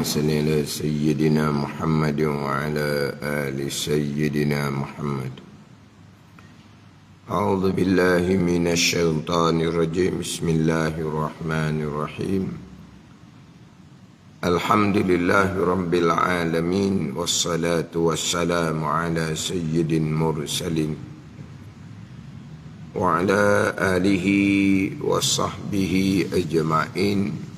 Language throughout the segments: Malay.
اللهم صل على سيدنا محمد وعلى آل سيدنا محمد. أعوذ بالله من الشيطان الرجيم. بسم الله الرحمن الرحيم. الحمد لله رب العالمين، والصلاة والسلام على سيد المرسلين وعلى آله وصحبه أجمعين.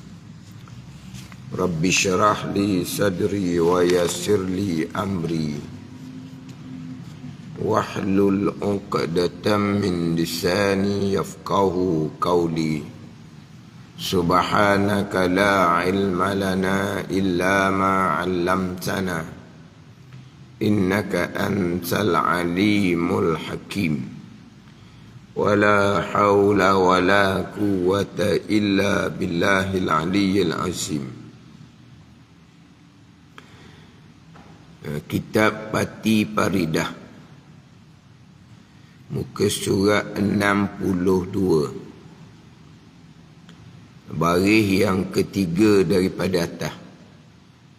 رب اشرح لي صدري ويسر لي أمري واحلل عقدة من لساني يفقه قولي. سبحانك لا علم لنا إلا ما علمتنا إنك أنت العليم الحكيم. ولا حول ولا قوة إلا بالله العلي العظيم. Kitab Pati Paridah, muka surat 62, baris yang ketiga daripada atas.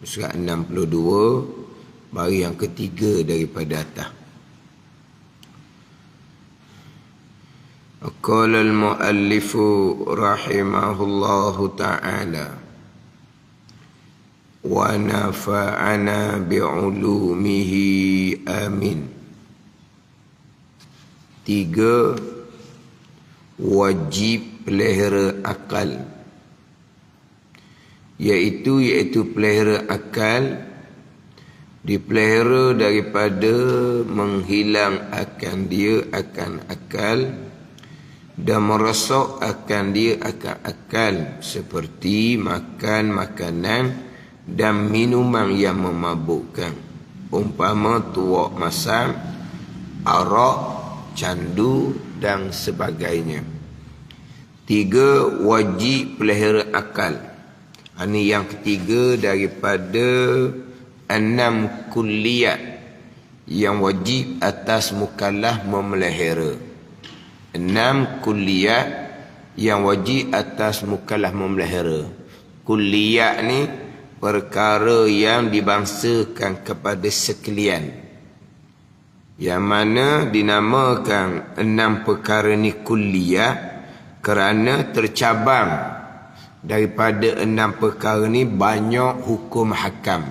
Surat 62, baris yang ketiga daripada atas. Qala al-muallifu rahimahullahu ta'ala wa nafa'ana bi'ulumihi amin. 3. Wajib pelihara akal, iaitu pelihara akal, dipelihara daripada menghilang akan dia akan akal dan merosok akan dia akan akal, seperti makan makanan dan minuman yang memabukkan, umpama tuak masam, arak, candu dan sebagainya. 3. Wajib pelihara akal. Ini yang ketiga daripada 6 kulliyat yang wajib atas mukallaf memelihara. 6 kulliyat yang wajib atas mukallaf memelihara. Kulliyat ni perkara yang dibangsakan kepada sekalian, yang mana dinamakan 6 perkara ni kulliyah kerana tercabang daripada 6 perkara ni banyak hukum hakam.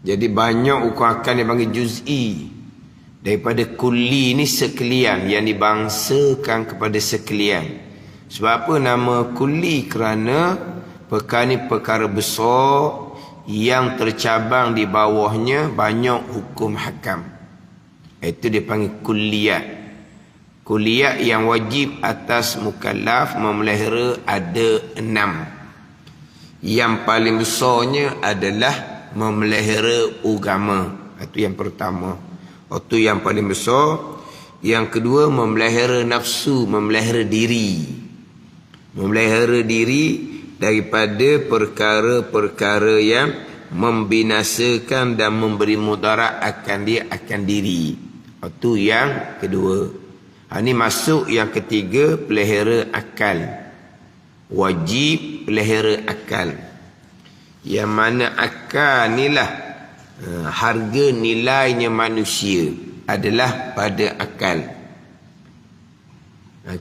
Jadi banyak hukum hakam yang panggil juz'i. Daripada kulli ni sekalian, yang dibangsakan kepada sekalian. Sebab apa nama kulli? Kerana perkara ni perkara besar yang tercabang di bawahnya banyak hukum hakam. Itu dipanggil kulliyat. Kulliyat yang wajib atas mukallaf memelihara ada 6. Yang paling besarnya adalah memelihara agama. Itu yang pertama. Itu yang paling besar. Yang kedua, memelihara nafsu, memelihara diri. Memelihara diri daripada perkara-perkara yang membinasakan dan memberi mudarat akan dia akan diri. Itu yang kedua. Ini masuk yang ketiga, pelihara akal. Wajib pelihara akal. Yang mana akal inilah harga nilainya manusia adalah pada akal.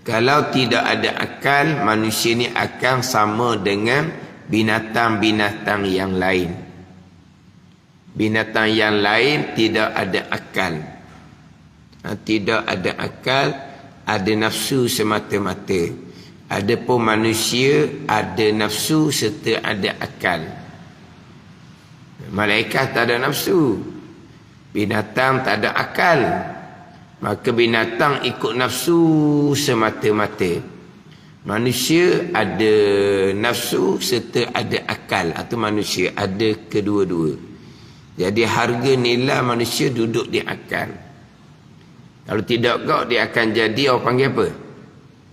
Kalau tidak ada akal, manusia ni akan sama dengan binatang-binatang yang lain. Binatang yang lain tidak ada akal. Tidak ada akal, ada nafsu semata-mata. Adapun manusia ada nafsu serta ada akal. Malaikat tak ada nafsu, binatang tak ada akal, maka binatang ikut nafsu semata-mata. Manusia ada nafsu serta ada akal, atau manusia ada kedua-dua. Jadi harga nilai manusia duduk di akal. Kalau tidak kau, dia akan jadi orang panggil apa?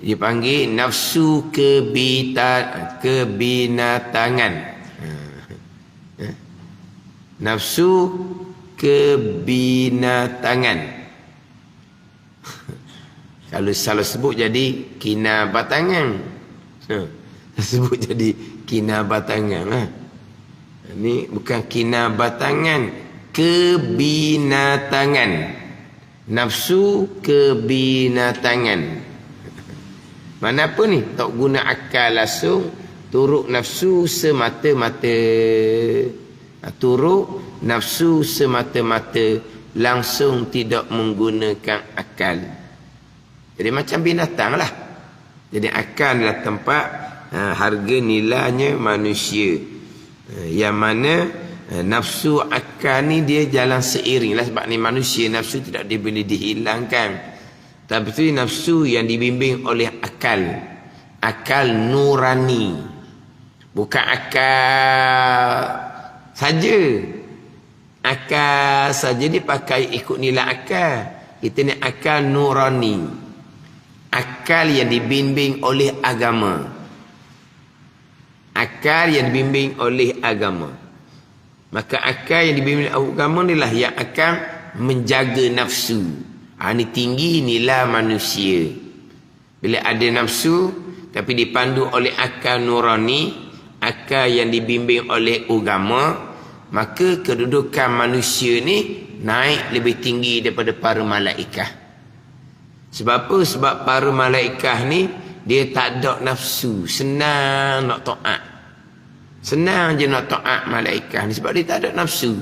Dia panggil nafsu kebinatangan. Nafsu kebinatangan. Kalau salah sebut jadi kinabatangan. Sebut jadi kinabatangan. Ini bukan kinabatangan, kebinatangan. Nafsu kebinatangan. Mana apa ni? Tak guna akal langsung, turut nafsu semata-mata. Turut nafsu semata-mata, langsung tidak menggunakan akal. Jadi macam binatang lah. Jadi akal adalah tempat harga nilainya manusia. Yang mana nafsu akal ni dia jalan seiring lah. Sebab ni manusia, nafsu tidak boleh dihilangkan. Tapi itu nafsu yang dibimbing oleh akal. Akal nurani. Bukan akal saja. Akal saja dipakai ikut nilai akal. Kita ni akal nurani. Akal yang dibimbing oleh agama. Akal yang dibimbing oleh agama. Maka akal yang dibimbing oleh agama inilah yang akan menjaga nafsu. Ini tinggi nilai manusia. Bila ada nafsu tapi dipandu oleh akal nurani, akal yang dibimbing oleh agama, maka kedudukan manusia ni naik lebih tinggi daripada para malaikat. Sebab apa? Sebab para malaikat ni dia tak ada nafsu, senang nak taat. Senang je nak taat malaikat ni sebab dia tak ada nafsu.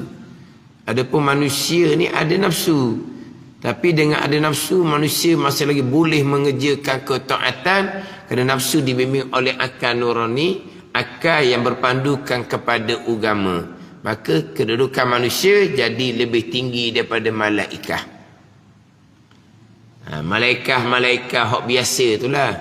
Adapun manusia ni ada nafsu. Tapi dengan ada nafsu, manusia masih lagi boleh mengerjakan ketaatan kerana nafsu dibimbing oleh akal nurani, akal yang berpandukan kepada agama. Maka kedudukan manusia jadi lebih tinggi daripada malaikat. Malaikat hak biasa itulah.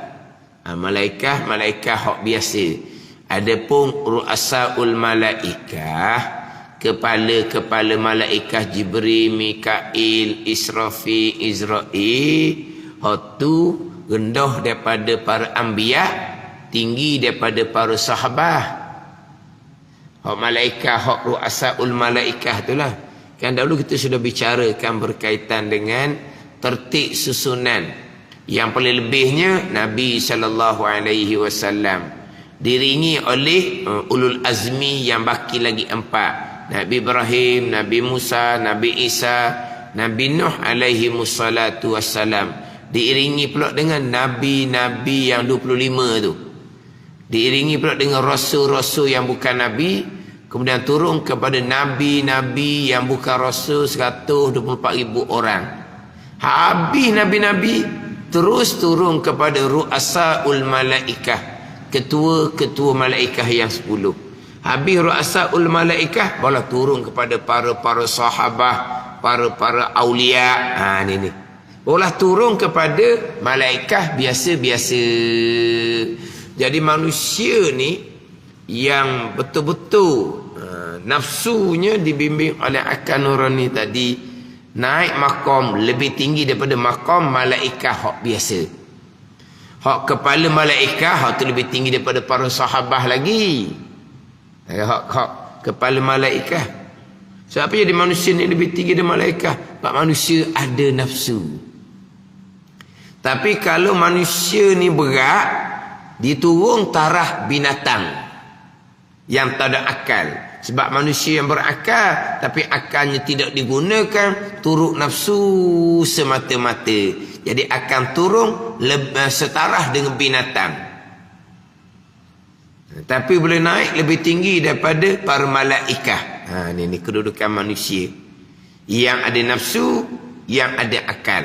Malaikat hak biasa. Adapun ru'asaul malaikah, kepala-kepala malaikat Jibril, Mikail, Israfil, Izrail, hak tu rendah daripada para anbiya, tinggi daripada para sahabat. Hak malaikat, hak ru'asaul malaikah itulah. Kan dahulu kita sudah bicarakan berkaitan dengan tertib susunan. Yang paling lebihnya Nabi SAW diringi oleh ulul azmi yang baki lagi 4. Nabi Ibrahim, Nabi Musa, Nabi Isa, Nabi Nuh alaihi wassalatu wassalam. Diiringi pula dengan nabi-nabi yang 25 tu. Diiringi pula dengan rasul-rasul yang bukan nabi. Kemudian turun kepada nabi-nabi yang bukan rasul 124,000 orang. Habis nabi-nabi, terus turun kepada ru'asaul malaikah, ketua-ketua malaikat yang 10. Habis ru'asaul malaikah, barulah turun kepada para sahabat, para aulia. Ni. Barulah turun kepada malaikat biasa-biasa. Jadi manusia ni yang betul-betul nafsunya dibimbing oleh akal nurani tadi, naik makam lebih tinggi daripada makam malaikat hak biasa. Hak kepala malaikat hak tu lebih tinggi daripada para sahabat lagi. Hak kepala malaikat. Sebab apa jadi manusia ni lebih tinggi daripada malaikat? Sebab manusia ada nafsu. Tapi kalau manusia ni berat, dia turun taraf binatang yang tak ada akal. Sebab manusia yang berakal tapi akalnya tidak digunakan, turut nafsu semata-mata. Jadi akan turun setaraf dengan binatang. Tapi boleh naik lebih tinggi daripada para malaikat. Ini kedudukan manusia. Yang ada nafsu, yang ada akal.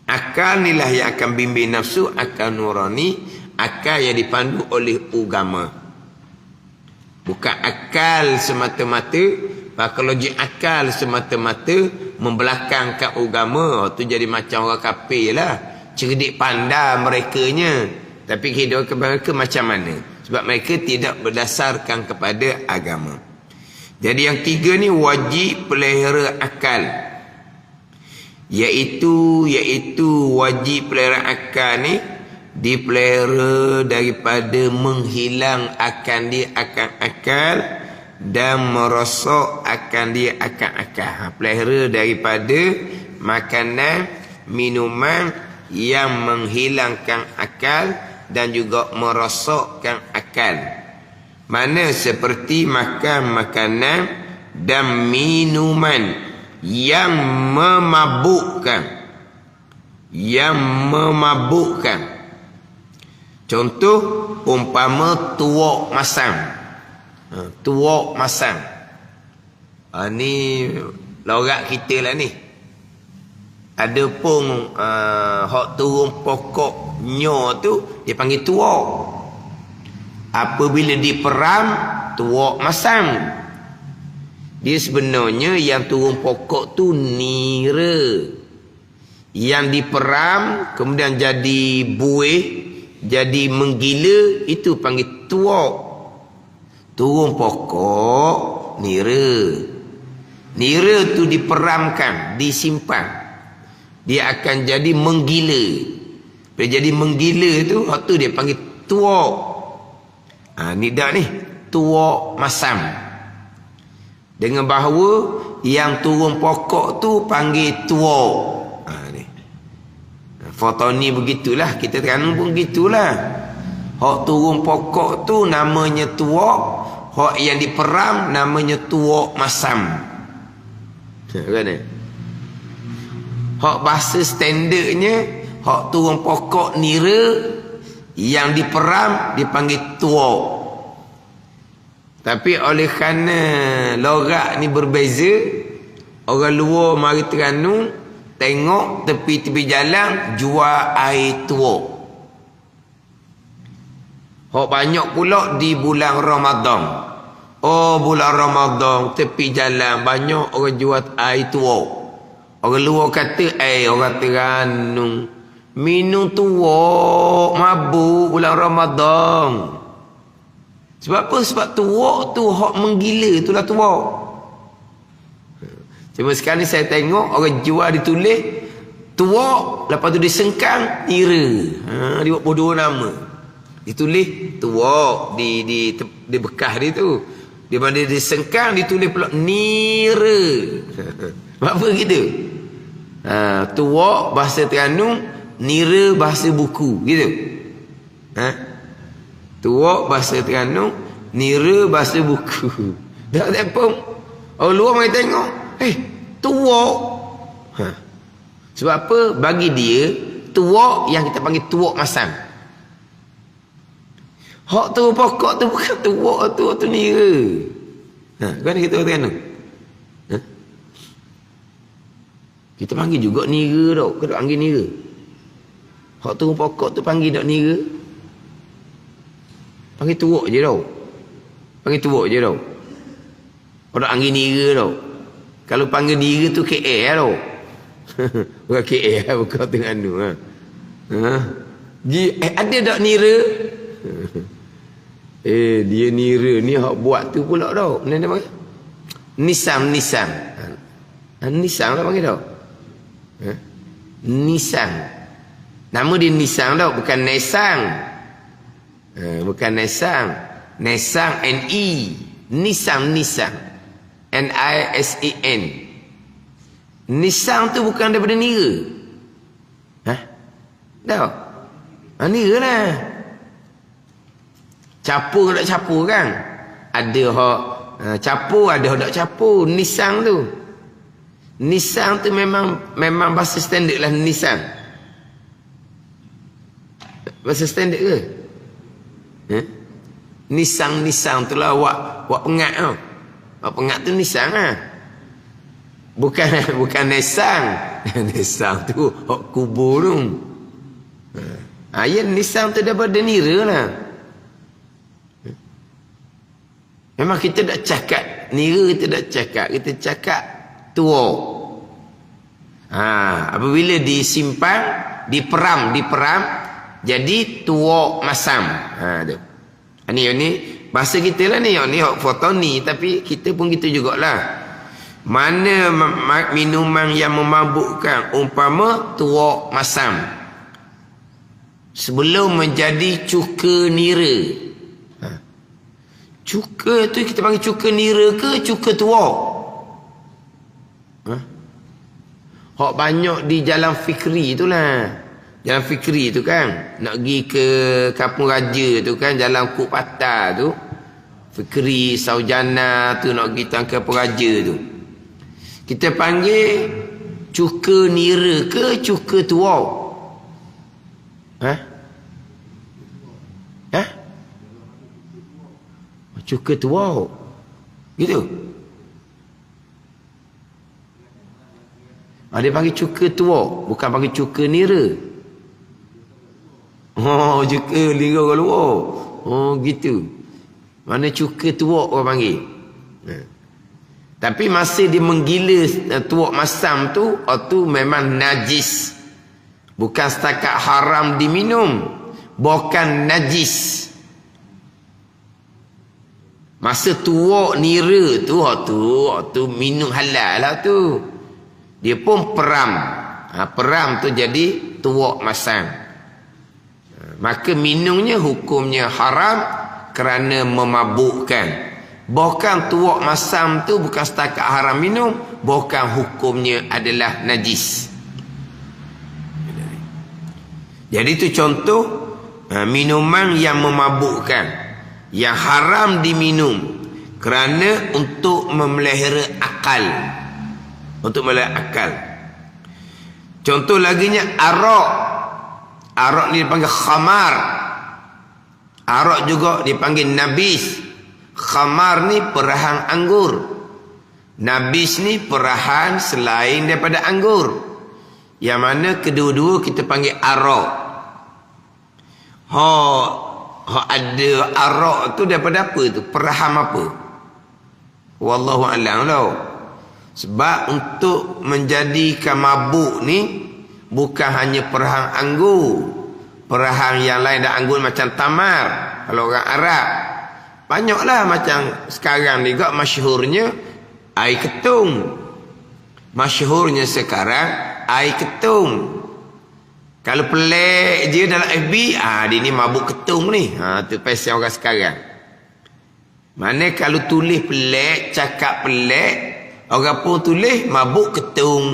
Akal inilah yang akan bimbing nafsu, akal nurani, akal yang dipandu oleh agama. Bukan akal semata-mata. Kalau logik akal semata-mata membelakangkan agama, tu jadi macam orang kafir lah. Cerdik pandai merekanya, tapi kehidupan mereka macam mana? Sebab mereka tidak berdasarkan kepada agama. Jadi yang 3 ni wajib pelihara akal. Iaitu wajib pelihara akal ni dipelihara daripada menghilang akan dia akan akal dan merosok akan dia akan akal. Pelihara daripada makanan, minuman yang menghilangkan akal dan juga merosokkan akal. Mana seperti makan makanan dan minuman yang memabukkan. Yang memabukkan. Contoh, umpama tuak masam. Tuak masam. Ni lorak kita lah ni. Ada pun hak turun pokoknya tu dia panggil tuak. Apabila diperam, tuak masam. Dia sebenarnya yang turun pokok tu nira. Yang diperam kemudian jadi buih, jadi menggila, itu panggil tuak. Turun pokok nira. Nira tu diperamkan, disimpan. Dia akan jadi menggila. Bila jadi menggila tu, hak tu dia panggil tuak. Ni dah ni, tuak masam. Dengan bahawa yang turun pokok tu panggil tuak. Ni. Foto ni begitulah, kita tekan pun begitulah. Hak turun pokok tu namanya tuak, hak yang diperam namanya tuak masam. Kan ni? Hak bahasa standardnya, hak turun pokok nira, yang diperam dipanggil tuak. Tapi oleh kerana lorak ni berbeza, orang luar mari Terengganu tengok tepi-tepi jalan jual air tuak. Hak banyak pula di bulan Ramadan. Oh, bulan Ramadan tepi jalan banyak orang jual air tuak. Orang luar kata, orang Terengganu minum tuak, mabuk bulan Ramadan. Sebab apa? Sebab tuak tu hak menggila, itulah tuak. Cuma sekarang ni saya tengok orang jual ditulis tuak, lepas tu disengkang nira. Dia buat bodoh nama. Ditulis tuak di bekas dia tu. Dia mana disengkang ditulis pula nira. Apa gitu? Tuak bahasa Terengganu, nira bahasa buku, gitu. Tuak bahasa Terengganu, nira bahasa buku. Tak apa. Orang luar mai tengok, tuak. Sebab apa? Bagi dia, tuak yang kita panggil tuak masam. Hak tu pokok tu bukan tuak tu nira. Kan kita orang Terengganu. Kita panggil juga nira tau. Kita panggil nira. Hak turun pokok tu panggil tak nira. Panggil tuak je tau. Panggil tuak je tau. Orang panggil nira tau. Kalau panggil nira tu KL tau. Bukan KL, bukan Terengganu. Ada tak nira? Dia nira ni hak buat tu pula tau. Mana dia panggil? Nisang. Nisang lah panggil tau. Nisang. Nama dia Nisang tau, bukan Nesang. Bukan Nesang. Nesang N-E. Nisang. N-I-S-E-N. Nisang tu bukan daripada nira. Tahu? Nira lah. Capur tak capur kan? Ada hak capur, ada hak tak capur. Nisang tu. Nisang tu memang bahasa standard lah, Nisang. Bahasa standard ke? Nisang tu lah wak pengat tau. Wak pengat tu Nisang lah. Bukan Nesang. Nesang tu hak kubur tu. Ya, Nisang tu daripada nira lah. Memang kita tak cakap nira, kita tak cakap. Kita cakap tuak. Apabila disimpan, diperam, jadi tuak masam. Tu. Ni bahasa kita lah ni. Ni foto ni, tapi kita pun gitu jugalah. Mana minuman yang memabukkan, umpama tuak masam, sebelum menjadi cuka nira. Cuka tu kita panggil cuka nira ke cuka tuak? Hak banyak di Jalan Fikri itulah. Jalan Fikri tu kan, nak pergi ke Kampung Raja tu kan, Jalan Kuk Patah tu. Fikri, Saujana tu nak pergi tangkap peraja tu. Kita panggil cuka nira ke cuka tuau? Cuka tuau. Gitu. Dia panggil cuka tuau, bukan panggil cuka nira. Cuka nira orang luar. Gitu. Mana cuka tuak orang panggil. Tapi masa dia menggila tuak masam tu, tu memang najis. Bukan setakat haram diminum, bukan najis. Masa tuak nira tu minum halal lah tu. Dia pun peram. Peram tu jadi tuak masam. Maka minumnya hukumnya haram kerana memabukkan. Bahkan tuak masam tu bukan setakat haram minum, bahkan hukumnya adalah najis. Jadi itu contoh minuman yang memabukkan, yang haram diminum kerana untuk memelihara akal. Untuk memelihara akal. Contoh laginya arak. Arak ni dipanggil khamar. Arak juga dipanggil nabis. Khamar ni perahan anggur. Nabis ni perahan selain daripada anggur. Yang mana kedua-dua kita panggil arak. Ada arak tu daripada apa tu? Perahan apa? Wallahu a'lam lah. Sebab untuk menjadikan mabuk ni bukan hanya perahan anggur. Perahan yang lain dan anggur macam tamar. Kalau orang Arab, banyaklah macam sekarang juga masyhurnya air ketum. Masyhurnya sekarang air ketum. Kalau pelik je dalam FB, dia ni mabuk ketum ni. Tu pasal orang sekarang. Mana kalau tulis pelik, cakap pelik, orang pun tulis mabuk ketum.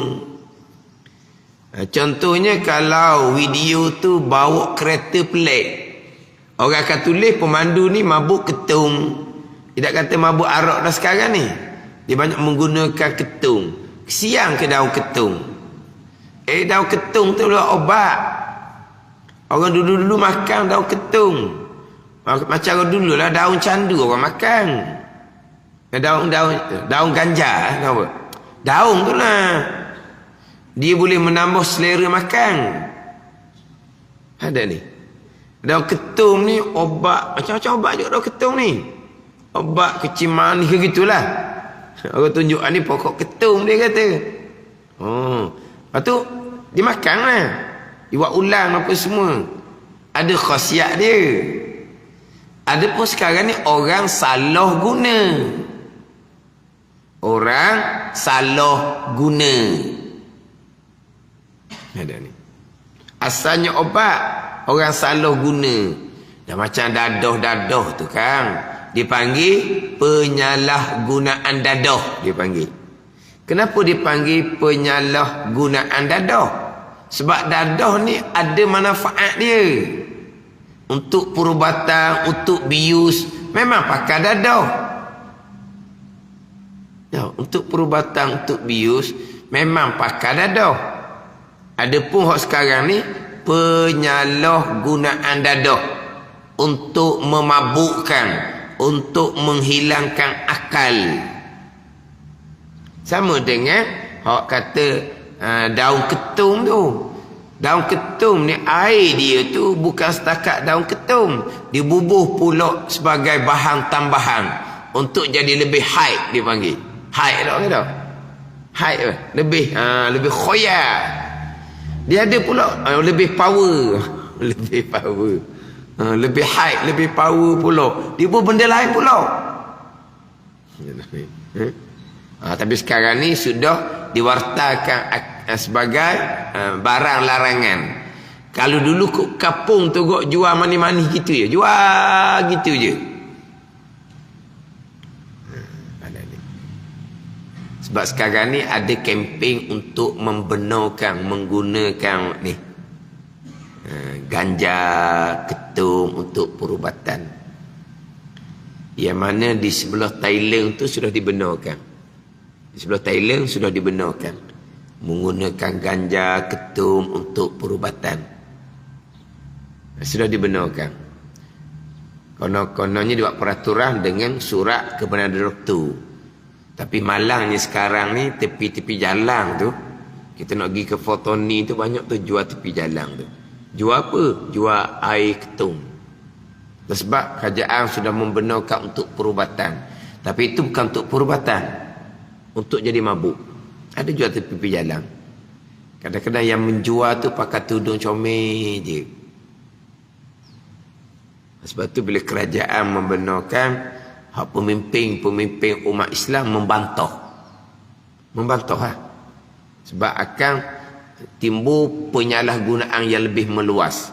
Contohnya kalau video tu bawa kereta pelik, orang akan tulis pemandu ni mabuk ketum. Tidak kata mabuk arak dah sekarang ni. Dia banyak menggunakan ketum. Kesian ke daun ketum? Daun ketum tu lah obat. Orang dulu-dulu makan daun ketum. Macam orang dulu lah daun candu orang makan. Daun ganja. Daun tu lah. Dia boleh menambah selera makan. Ada ni. Daun ketum ni obat. Macam-macam obat juga daun ketum ni. Obat kecil manis ke gitulah. Orang tunjuk ni pokok ketum dia kata. Lepas tu dia makan lah. Dia buat ulang apa semua. Ada khasiat dia. Ada pun sekarang ni orang salah guna. Orang salah guna. Ada ni. Asalnya obat, orang salah guna. Dah macam dadah-dadah tu kan. Dipanggil penyalahgunaan dadah. Dipanggil. Kenapa dipanggil penyalahgunaan dadah? Sebab dadah ni ada manfaat dia. Untuk perubatan, untuk bius, memang pakai dadah. Ya, untuk perubatan, untuk bius, memang pakai dadah. Adapun hak sekarang ni penyalahgunaan dadah untuk memabukkan, untuk menghilangkan akal. Sama dengan hak kata daun ketum tu. Daun ketum ni air dia tu bukan setakat daun ketum, dibubuh pula sebagai bahan tambahan untuk jadi lebih haid dipanggil. Haid tak kata? Haid lebih khoya. Dia ada pula lebih power. Lebih power. Lebih haid, lebih power pula. Dia pun benda lain pula. Tapi sekarang ni sudah diwartakan sebagai barang larangan. Kalau dulu kapung tu kok jual manis-manis gitu je. Jual gitu je. Sebab sekarang ni ada kempen untuk membenarkan menggunakan ni ganja, ketum untuk perubatan. Yang mana di sebelah Thailand tu sudah dibenarkan. Di sebelah Thailand sudah dibenarkan. Menggunakan ganja, ketum untuk perubatan. Sudah dibenarkan. Konon-kononnya dibuat peraturan dengan surat kebenaran doktor. Tapi malangnya sekarang ni tepi-tepi jalan tu, kita nak pergi ke Fotoni tu banyak tu jual tepi jalan tu. Jual apa? Jual air ketum. Sebab kerajaan sudah membenarkan untuk perubatan. Tapi itu bukan untuk perubatan. Untuk jadi mabuk. Ada jual tepi jalan. Kadang-kadang yang menjual tu pakai tudung comel je. Sebab tu bila kerajaan membenarkan, hak pemimpin umat Islam membantah. Membantah. Sebab akan timbul penyalahgunaan yang lebih meluas.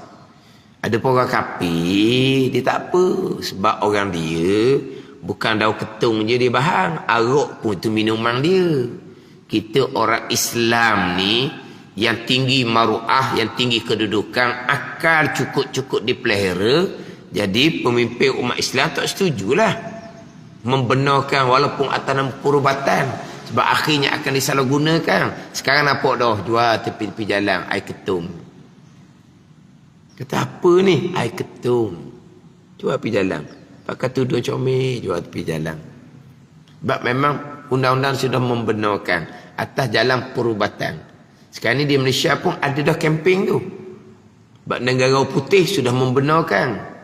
Ada pun orang kafir, dia tak apa. Sebab orang dia, bukan daun ketung je dia bahang. Arak pun itu minuman dia. Kita orang Islam ni, yang tinggi maruah, yang tinggi kedudukan, akal cukup-cukup dipelihara. Jadi pemimpin umat Islam tak setujulah. Membenarkan walaupun atas nama perubatan. Sebab akhirnya akan disalahgunakan. Sekarang nampak dah, jual tepi-tepi jalan, air ketum. Kata apa ni? Air ketum. Jual tepi jalan. Pakai tudung comel, jual tepi jalan. Sebab memang undang-undang sudah membenarkan atas jalan perubatan. Sekarang ni di Malaysia pun ada dah kempen tu. Sebab negara putih sudah membenarkan.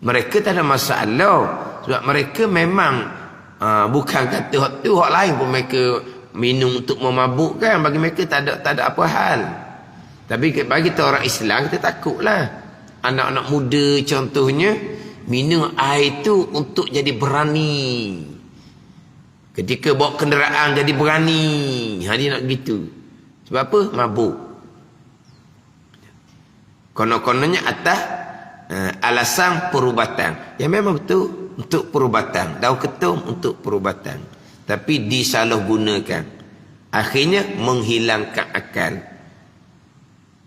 Mereka tak ada masalah. Sebab mereka memang bukan kata hak tu, hak lain pun mereka minum untuk memabukkan. Bagi mereka tak ada apa hal. Tapi bagi kita orang Islam, kita takutlah. Anak-anak muda contohnya, minum air tu untuk jadi berani. Ketika bawa kenderaan jadi berani. Dia nak gitu. Sebab apa? Mabuk. Konon-kononnya atas alasan perubatan. Yang memang betul untuk perubatan. Daun ketum untuk perubatan. Tapi disalahgunakan. Akhirnya menghilangkan akal.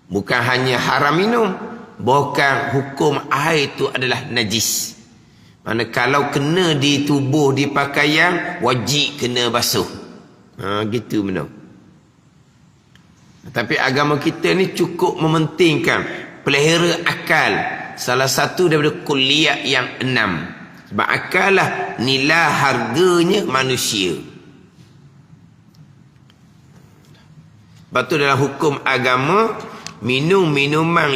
Bukan hanya haram minum. Bahkan hukum air itu adalah najis. Mana kalau kena di tubuh, di pakaian, wajib kena basuh. Gitu benar. Tapi agama kita ni cukup mementingkan pelihara akal. Salah satu daripada kuliah yang 6. Sebab akal lah nilai harganya manusia. Lepas tu dalam hukum agama, minum minuman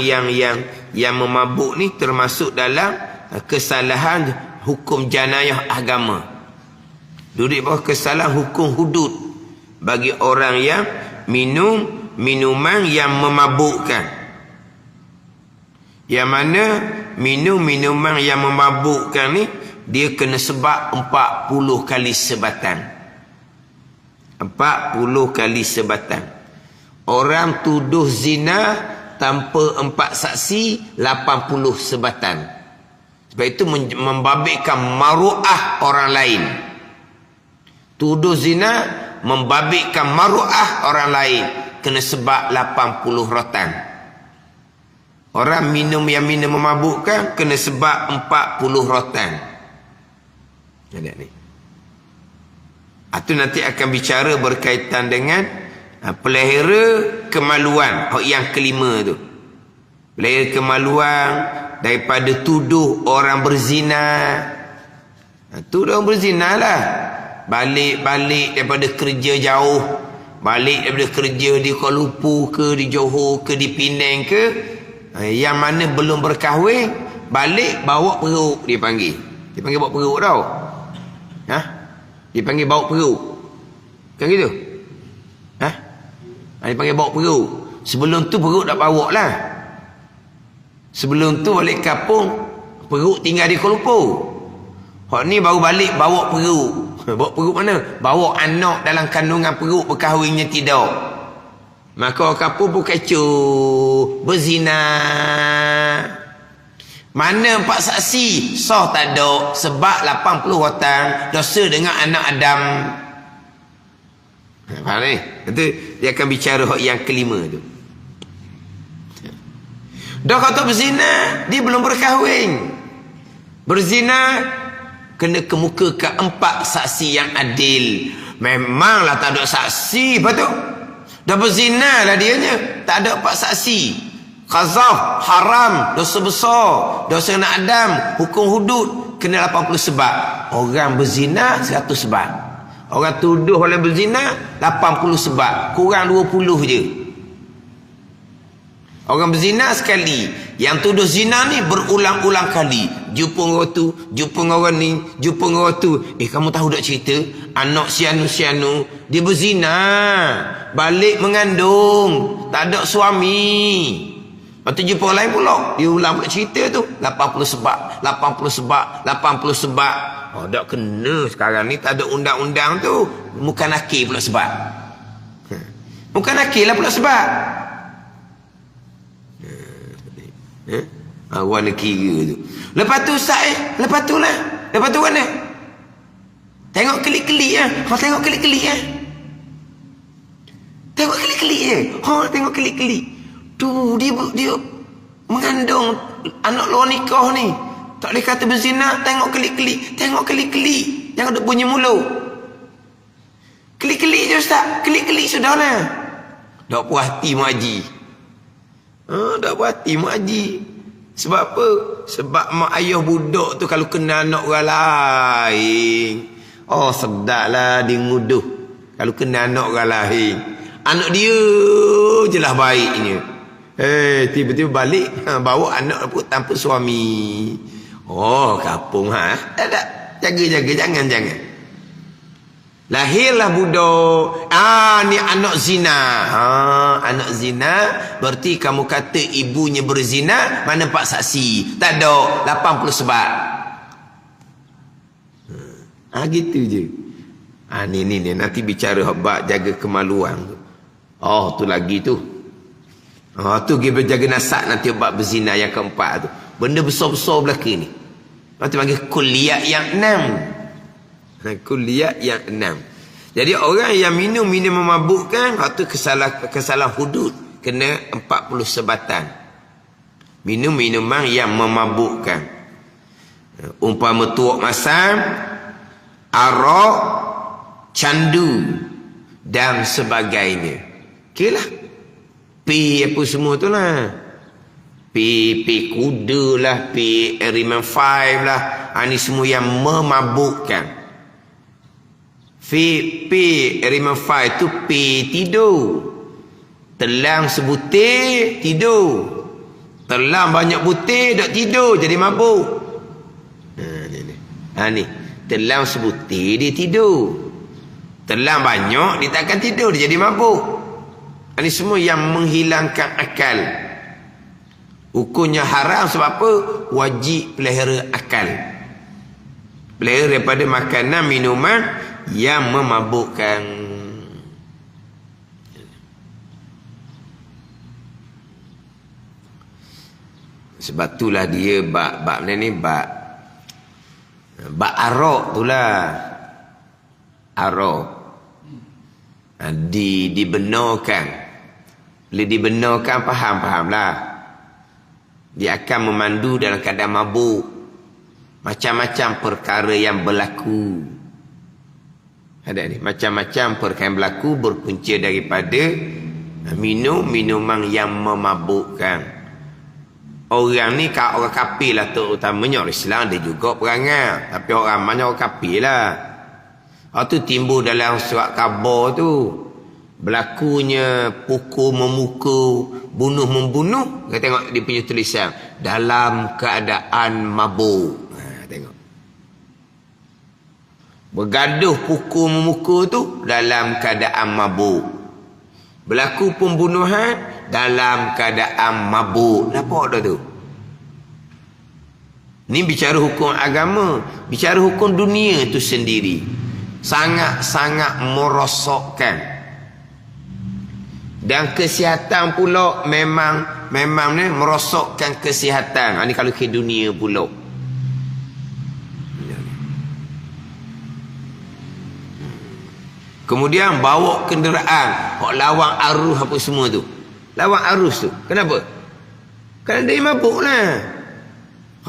yang memabuk ni termasuk dalam kesalahan hukum janayah agama. Duduk bawah kesalahan hukum hudud bagi orang yang minum minuman yang memabukkan. Yang mana minum minuman yang memabukkan ni, dia kena sebab 40 kali sebatan. 40 kali sebatan. Orang tuduh zina tanpa 4 saksi, 80 sebatan. Sebab itu membabitkan maruah orang lain. Tuduh zina membabitkan maruah orang lain. Kena sebab 80 rotan. Orang minum yang minum memabukkan kena sebab 40 rotan. Lihat ni. Itu nanti akan bicara berkaitan dengan pelihara kemaluan. Yang kelima tu. Pelihara kemaluan daripada tuduh orang berzina. Tuduh orang berzina lah. Balik daripada kerja jauh. Balik daripada kerja di Kuala Lumpur ke, di Johor ke, di Penang ke. Yang mana belum berkahwin, balik bawa peruk dia panggil. Dia panggil bawa peruk tau. Dia panggil bawa peruk. Kan gitu? Dia panggil bawa peruk. Sebelum tu peruk dah bawa lah. Sebelum tu balik kampung, peruk tinggal di Kuala Lumpur. Hak ni baru balik bawa peruk. Bawa peruk mana? Bawa anak dalam kandungan peruk, berkahwinnya tidak. Maka orang kampung pun kecoh. Berzina. Mana 4 saksi? Sah tak ada. Sebab 80 rotan. Dosa dengan anak Adam. Faham ni? Itu dia akan bicara yang kelima tu. Dah kata berzina, dia belum berkahwin. Berzina Kena kemukakan 4 saksi yang adil. Memanglah tak ada saksi. Lepas tu dah berzina lah dianya, tak ada 4 saksi. Qazaf haram, dosa besar, dosa anak Adam, hukum hudud, kena 80 sebab. Orang berzina 100 sebab. Orang tuduh orang berzina 80 sebab, kurang 20 je. Orang berzina sekali, yang tuduh zina ni berulang-ulang kali. Jumpa orang tu, jumpa orang ni, jumpa orang tu. Kamu tahu tak cerita anak sianu dia berzina, balik mengandung, tak ada suami. Lepas tu jumpa orang lain pula, dia ulang pula cerita tu. 80 sebab, 80 sebab, 80 sebab. Oh, tak kena sekarang ni, tak ada undang-undang tu. Bukan nakir pula sebab. Bukan nakir lah pula sebab. Warna kira tu. Lepas tu Ustaz lepas tu lah. Lepas tu mana? Tengok klik-klik ya. Tengok klik-klik ya. Tengok klik-klik je. Tengok klik-klik. Tu dia mengandung anak luar nikah ni. Tak boleh kata berzina. Tengok klik-klik. Tengok klik-klik. Jangan duk bunyi mulut. Klik-klik je Ustaz. Klik-klik sudah lah. Tak puas hati Mak Haji. Tak puas hati Mak Haji. Sebab apa? Sebab mak ayah budak tu kalau kena anak orang lain, sedap lah dia nguduh. Kalau kena anak orang lain, anak dia je lah baiknya. Tiba-tiba balik bawa anak pun tanpa suami. Kapung tak. Jaga-jaga, jangan. Lahirlah budak. Ni anak zina. Anak zina berarti kamu kata ibunya berzina, mana 4 saksi? Tak ada, 80 sebab. Gitu je. Ni nanti bicara bab jaga kemaluan tu. Tu lagi tu. Tu kita jaga nasab nanti bab berzina yang keempat tu. Benda besar-besar belaka ni. Nanti panggil kuliah yang 6. Kuliah yang 6. Jadi orang yang minum memabukkan, itu kesalahan hudud, kena 40 sebatan. Minum minuman yang memabukkan. Umpama tuak masam, arak, candu dan sebagainya. Okeylah. Pi apa semua tu lah. Pi kuda lah, pi Riemann 5 lah. Ini semua yang memabukkan. P Riemann 5 tu P tidur. Telang sebutir tidur. Telang banyak butir tak tidur jadi mabuk. Ni. Telang sebutir dia tidur. Telang banyak dia takkan tidur dia jadi mabuk. Ini semua yang menghilangkan akal. Hukumnya haram sebab apa? Wajib pelihara akal. Pelihara daripada makanan minuman yang memabukkan. Sebab itulah dia bab ni bab arak itulah. Arak dibenarkan. Bila dibenarkan faham-fahamlah. Dia akan memandu dalam keadaan mabuk. Macam-macam perkara yang berlaku. Ada ni macam-macam perkara yang berlaku berpunca daripada minuman yang memabukkan. Orang ni orang kafir lah, terutamanya orang Islam dia juga perangai, tapi orang ramanya orang kafir lah. Tu timbul dalam surat khabar tu, berlakunya pukul memukul, bunuh membunuh. Kita tengok dia punya tulisan dalam keadaan mabuk. Tengok. Bergaduh pukul memukul tu dalam keadaan mabuk. Berlaku pembunuhan dalam keadaan mabuk. Apa dah tu? Ni bicara hukum agama, bicara hukum dunia tu sendiri. Sangat-sangat merosakkan. Dan kesihatan pula memang ni merosakkan kesihatan. Ini kalau ke dunia pula. Kemudian bawa kenderaan, lawang arus apa semua tu. Lawang arus tu. Kenapa? Kerana dia mabuk lah.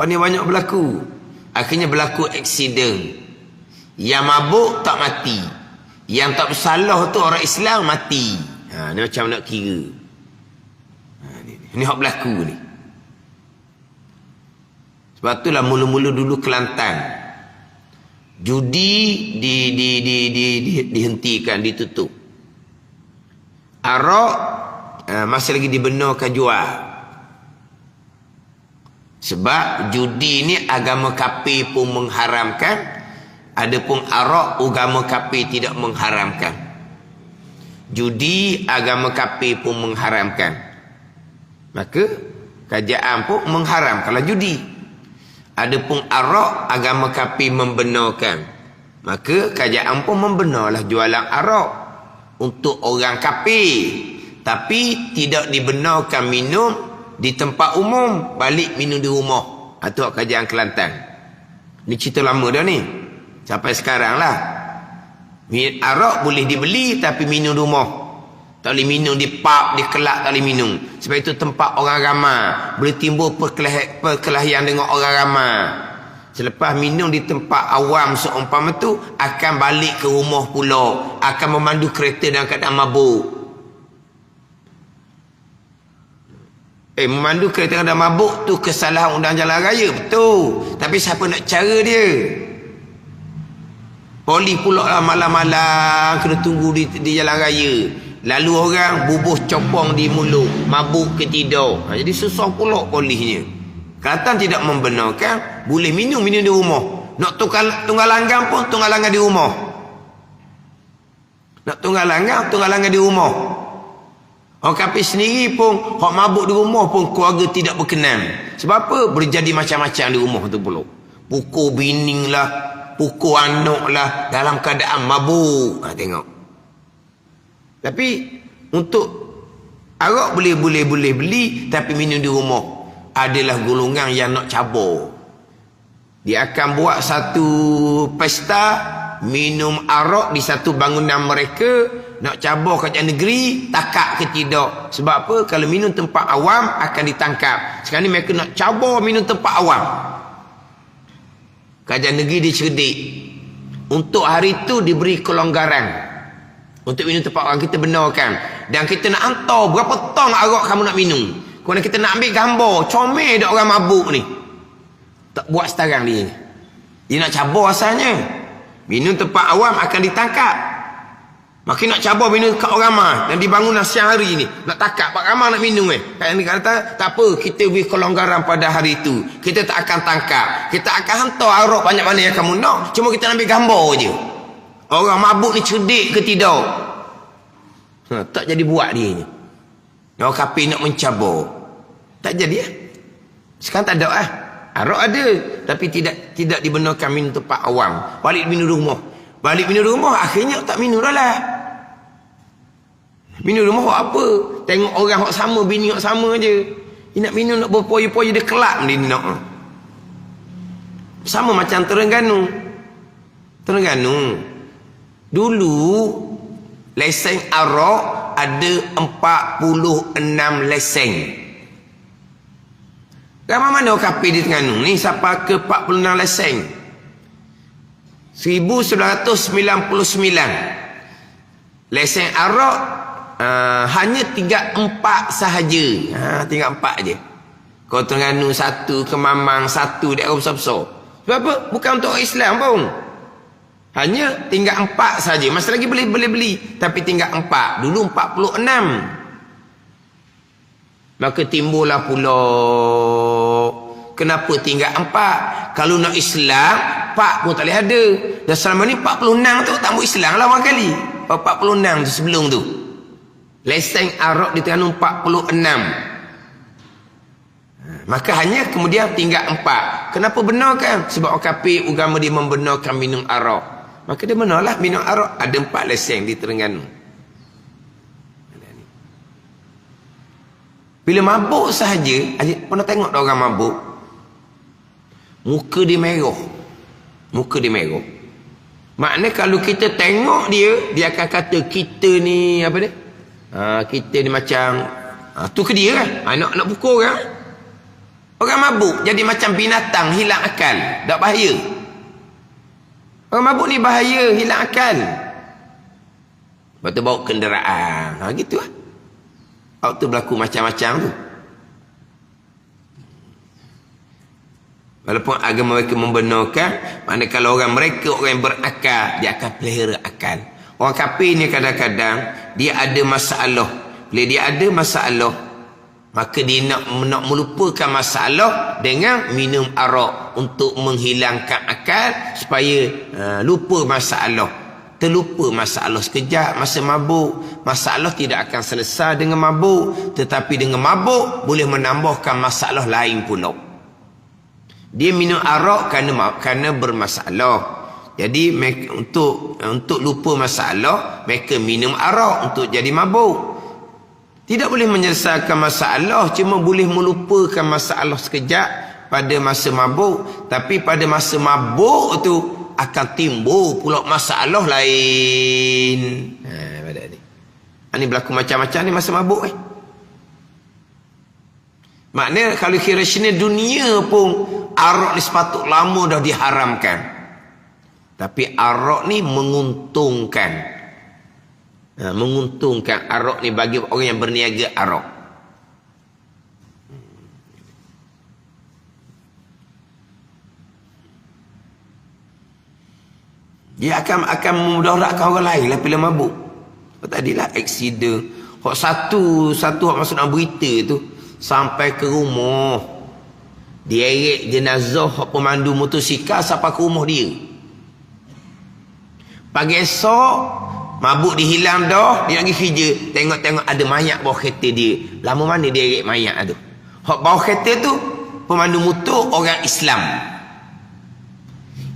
Ni banyak berlaku. Akhirnya berlaku aksiden. Yang mabuk tak mati. Yang tak bersalah tu orang Islam mati. Ni macam nak kira. Ni hak berlaku ni. Sebab itulah mula-mula dulu Kelantan. Judi dihentikan, ditutup. Arak masih lagi dibenarkan jual. Sebab judi ni agama kafir pun mengharamkan, adapun arak agama kafir tidak mengharamkan. Judi agama kafir pun mengharamkan. Maka kerajaan pun mengharamkanlah judi. Adapun arak agama kafir membenarkan. Maka kerajaan pun membenarlah jualan arak untuk orang kafir. Tapi tidak dibenarkan minum di tempat umum, balik minum di rumah. Itu kerajaan Kelantan. Ni cerita lama dah ni. Sampai sekarang lah. Arak boleh dibeli tapi minum di rumah. Tak boleh minum di pub, di kelab tak boleh minum. Sebab itu tempat orang ramai. Boleh timbul perkelahian dengan orang ramai. Selepas minum di tempat awam seumpama tu, akan balik ke rumah pula. Akan memandu kereta dalam keadaan mabuk. Memandu kereta dalam mabuk tu kesalahan undang jalan raya. Betul. Tapi siapa nak cara dia? Polis pula lah malam-malam kena tunggu di jalan raya. Lalu orang bubuh copong di mulut. Mabuk ke tidak. Jadi susah pula polisnya. Kelantan tidak membenarkan. Boleh minum di rumah. Nak tunggal langgang pun tunggal langgang di rumah. Nak tunggal langgang di rumah. Orang kafir sendiri pun, hak mabuk di rumah pun keluarga tidak berkenan. Sebab apa? Berjadi macam-macam di rumah tu pula. Pukul bini lah, pukul anak lah, dalam keadaan mabuk. Tengok. Tapi, untuk arak boleh beli, tapi minum di rumah. Adalah golongan yang nak cabar. Dia akan buat satu pesta, minum arak di satu bangunan mereka. Nak cabar kerajaan negeri, takak ke tidak. Sebab apa? Kalau minum tempat awam, akan ditangkap. Sekarang ni mereka nak cabar minum tempat awam. Kerajaan negeri dia cerdik. Untuk hari itu diberi kelonggaran. Untuk minum tempat awam, kita benarkan. Dan kita nak hantar berapa tong arak kamu nak minum. Kerana kita nak ambil gambar, comel dah orang mabuk ni. Tak buat setarang dia. Dia nak cabar asalnya. Minum tempat awam akan ditangkap. Makin nak cabar minum kat orang ramai. Dan dibangun siang hari ni. Nak takap Pak Ramah nak minum Kat ni kata, tak apa, kita beri kelonggaran pada hari itu. Kita tak akan tangkap. Kita akan hantar arak banyak mana yang kamu nak. Cuma kita nak ambil gambar je. Orang mabuk ni cerdik ke tidak? Tak jadi buat dia ni. Orang kafir nak mencabar. Tak jadi Sekarang tak ada arak ada. Tapi tidak dibenarkan minum tempat awam. Balik minum rumah. Akhirnya tak minum dah lah. Minum rumah apa? Tengok orang hak sama, bini hak sama je. Dia nak minum, nak berpoya-poya, dia kelak dia nak. Sama macam Terengganu. Dulu lesen arak ada 46 lesen. Ramai mana orang kafir di Terengganu ni sampai ke 46 lesen. 1999 lesen arak hanya 34 sahaja. Tinggal 4 je. Kau Terengganu 1, Kemamang 1, daerah besar-besar. Sebab apa? Bukan untuk orang Islam pun. Hanya tinggal 4 sahaja. Masih lagi boleh beli. Tapi tinggal 4. Dulu 46. Maka timbullah pula, kenapa tinggal 4? Kalau nak Islam, 4 pun tak boleh ada. Dan selama ni 46 tu tak mau Islam lah orang kali. 46 tu sebelum tu. Lesen arak di Terengganu 46. Maka hanya kemudian tinggal 4. Kenapa benarkan? Sebab orang kafir agama dia membenarkan minum arak. Maka dia benarlah minum arak. Ada 4 lesen di Terengganu. Bila mabuk sahaja, pernah tengok orang mabuk? Muka dia merah. Maknanya kalau kita tengok dia akan kata kita ni apa dia? Kita ni macam tu ke dia kan? Nak pukul orang. Orang mabuk jadi macam binatang, hilang akal. Tak bahaya. Orang mabuk ni bahaya, hilang akal. Lepas tu bawa kenderaan. Gitu lah. Waktu berlaku macam-macam tu. Walaupun agama mereka membenarkan, mana kalau orang mereka, orang yang berakal, dia akan pelihara akal. Orang kafir ni kadang-kadang, dia ada masalah. Bila dia ada masalah, maka dia nak melupakan masalah dengan minum arak untuk menghilangkan akal supaya lupa masalah. Terlupa masalah sekejap masa mabuk. Masalah tidak akan selesai dengan mabuk, tetapi dengan mabuk boleh menambahkan masalah lain pula. Dia minum arak kerana bermasalah. Jadi untuk lupa masalah, mereka minum arak untuk jadi mabuk. Tidak boleh menyelesaikan masalah, cuma boleh melupakan masalah sekejap pada masa mabuk. Tapi pada masa mabuk tu akan timbul pula masalah lain. Pada ni. Ini berlaku macam-macam ni masa mabuk Maknanya kalau kira sini dunia pun arak ni sepatut lama dah diharamkan. Tapi arak ni menguntungkan. Menguntungkan arak ni bagi orang yang berniaga arak. Dia akan memudaratkan orang lain lah bila mabuk. Tadilah aksiden. Hak satu hak masuk dalam berita tu sampai ke rumah. Direct jenazah hak pemandu motosikal sampai ke rumah dia. Pagi esok mabuk dihilang dah, dia pergi kerja, tengok-tengok ada mayat bawah kereta dia. Lama mana dia direct mayat tu? Hak bawah kereta tu pemandu motor orang Islam.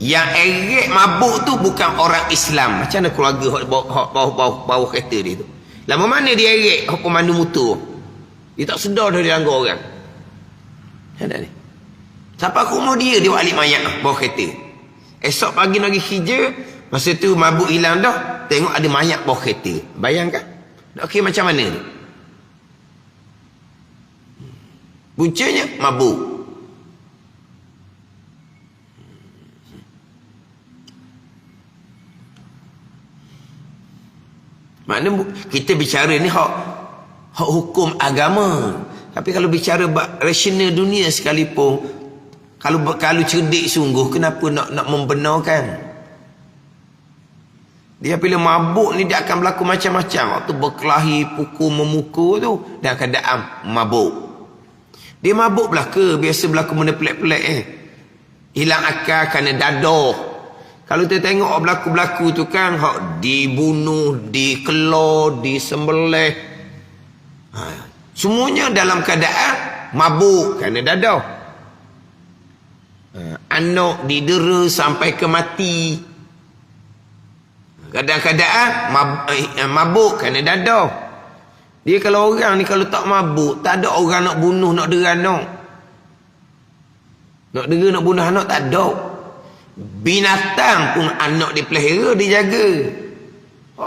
Yang eret mabuk tu bukan orang Islam. Macam mana keluarga bawah kereta dia tu? Lama mana dia eret pemandu motor? Dia tak sedar dah dia langgar orang. Ada ni. Sampai ke rumah dia balik mayat bawah kereta. Esok pagi nak pergi kerja, masa tu mabuk hilang dah, tengok ada mayat bawah kereta. Bayangkan? Okey macam mana ni? Puncanya mabuk. Maknanya kita bicara ni hak hukum agama. Tapi kalau bicara rasional dunia sekalipun, kalau cerdik sungguh, kenapa nak membenarkan? Dia bila mabuk ni dia akan berlaku macam-macam. Waktu berkelahi, pukul, memukul tu dalam keadaan mabuk. Dia mabuk belaka, biasa berlaku benda pelik-pelik hilang akal kerana dadah. Kalau kita tengok berlaku-berlaku tu kan, dibunuh, dikelor, disembelih. Semuanya dalam keadaan mabuk kerana dadah. Anak didera sampai ke mati. Kadang-kadang mabuk kerana dadah. Dia kalau orang ni kalau tak mabuk, tak ada orang nak bunuh, nak dera anak. Nak dera, nak bunuh anak, tak ada. Binatang pun anak dipelihara, dijaga.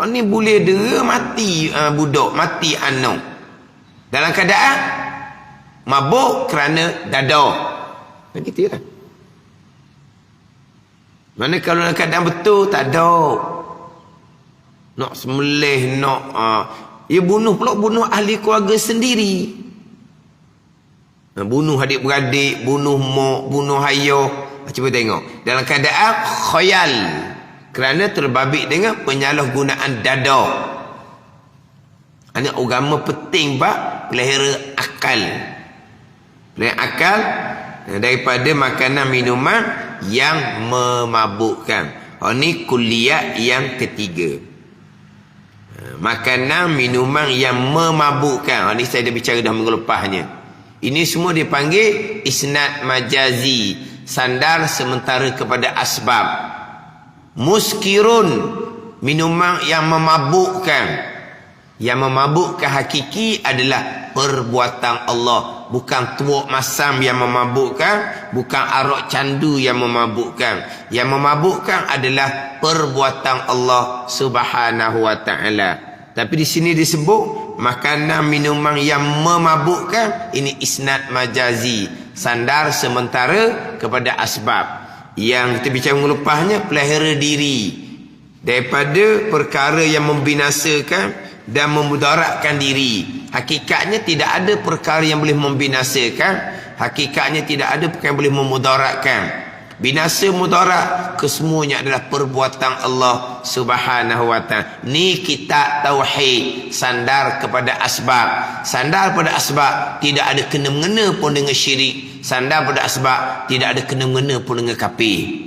Ni boleh dera, mati budak, mati anak. Dalam keadaan mabuk kerana dadah. Begitu kan? Mana kalau dalam keadaan betul, tak ada. Nak sembelih, nak dia bunuh pula, bunuh ahli keluarga sendiri. Bunuh adik-beradik, bunuh mak, bunuh ayah. Cuba tengok. Dalam keadaan khayal. Kerana terbabit dengan penyalahgunaan dada. Ini agama penting pak, pelihara akal. Pelihara akal daripada makanan minuman yang memabukkan. Ini kuliah yang ketiga. Makanan minuman yang memabukkan. Ini saya dah bicara dah minggu lepasnya. Ini semua dipanggil isnad majazi. Sandar sementara kepada asbab. Muskirun, minuman yang memabukkan. Yang memabukkan hakiki adalah perbuatan Allah. Bukan tuak masam yang memabukkan, bukan arak candu yang memabukkan. Yang memabukkan adalah perbuatan Allah Subhanahu wa taala. Tapi di sini disebut makanan minuman yang memabukkan, ini isnad majazi, sandar sementara kepada asbab. Yang kita bicara melepasnya, pelihara diri daripada perkara yang membinasakan dan memudaratkan diri. Hakikatnya tidak ada perkara yang boleh membinasakan, hakikatnya tidak ada perkara yang boleh memudaratkan. Binasa mudarat kesemuanya adalah perbuatan Allah Subhanahu wa taala. Ni kitab tauhid, sandar kepada asbab. Sandar pada asbab, tidak ada kena-mengena pun dengan syirik. Sandar pada asbab, tidak ada kena-mengena pun dengan kafir.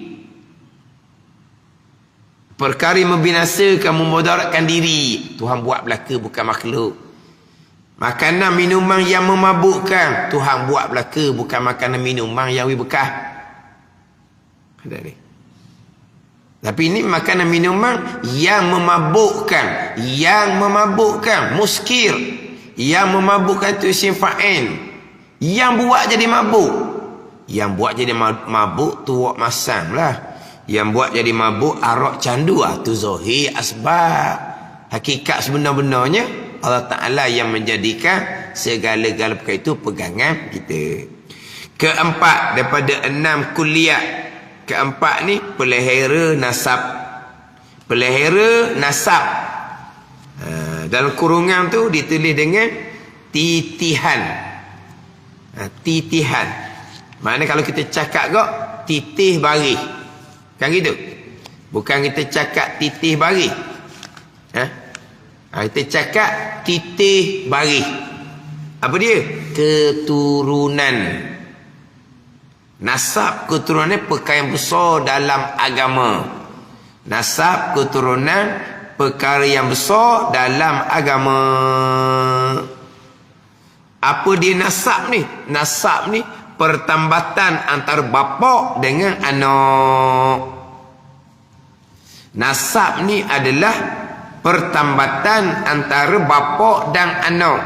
Perkara yang membinasakan, memudaratkan diri, Tuhan buat belaka, bukan makhluk. Makanan minuman yang memabukkan, Tuhan buat belaka, bukan makanan minuman yang bekah. Ada ni. Tapi ini makanan minuman yang memabukkan, muskir, yang memabukkan itu isim fa'il, yang buat jadi mabuk. Yang buat jadi mabuk tu wak masam lah. Yang buat jadi mabuk arak candu, tu zahir asbab. Hakikat sebenar-benarnya Allah Ta'ala yang menjadikan segala-gala perkara itu pegangan kita. Keempat daripada 6 kuliah. Keempat ni pelihara nasab. Pelihara nasab. Dalam kurungan tu ditulis dengan titihan. Titihan. Maknanya kalau kita cakap kok titih baris. Kan gitu? Bukan kita cakap titih baris. Kita cakap titih baris. Apa dia? Keturunan. Nasab keturunan perkara yang besar dalam agama. Nasab keturunan perkara yang besar dalam agama. Apa dia nasab ni? Nasab ni pertambatan antara bapa dengan anak. Nasab ni adalah pertambatan antara bapa dan anak.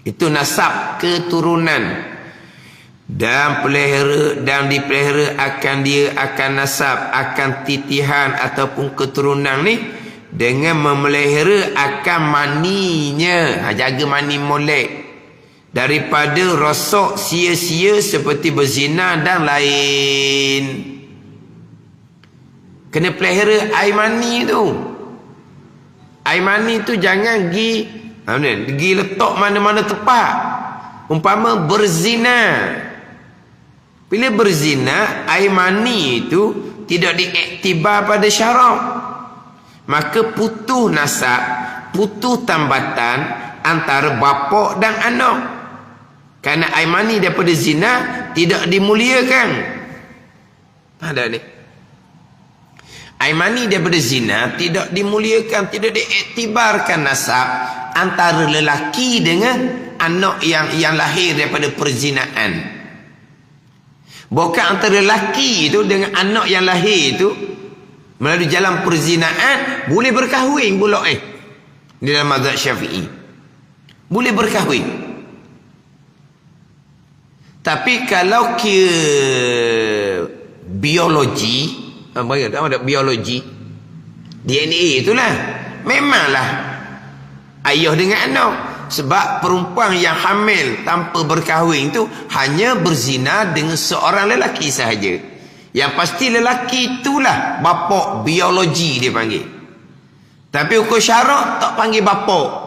Itu nasab keturunan. Dan pelihara dan dipelihara akan dia akan nasab, akan titihan ataupun keturunan ni dengan memelihara akan maninya. Jaga mani molek daripada rosak sia-sia seperti berzina dan lain. Kena pelihara air mani tu. Air mani tu jangan pergi letak mana-mana tempat. Umpama berzina. Bila berzina, air mani itu tidak diiktibar pada syarak. Maka putus nasab, putus tambatan antara bapa dan anak. Kerana air mani daripada zina tidak dimuliakan. Ada ni. Air mani daripada zina tidak dimuliakan, tidak diiktibarkan nasab antara lelaki dengan anak yang lahir daripada perzinaan. Bukan antara lelaki itu dengan anak yang lahir itu melalui jalan perzinaan boleh berkahwin pula di dalam mazhab Syafi'i. Boleh berkahwin. Tapi kalau kira biologi, ada biologi, DNA itulah, memanglah ayah dengan anak. Sebab perempuan yang hamil tanpa berkahwin itu hanya berzina dengan seorang lelaki sahaja. Yang pasti lelaki itulah bapa biologi dia panggil. Tapi hukum syarak tak panggil bapa.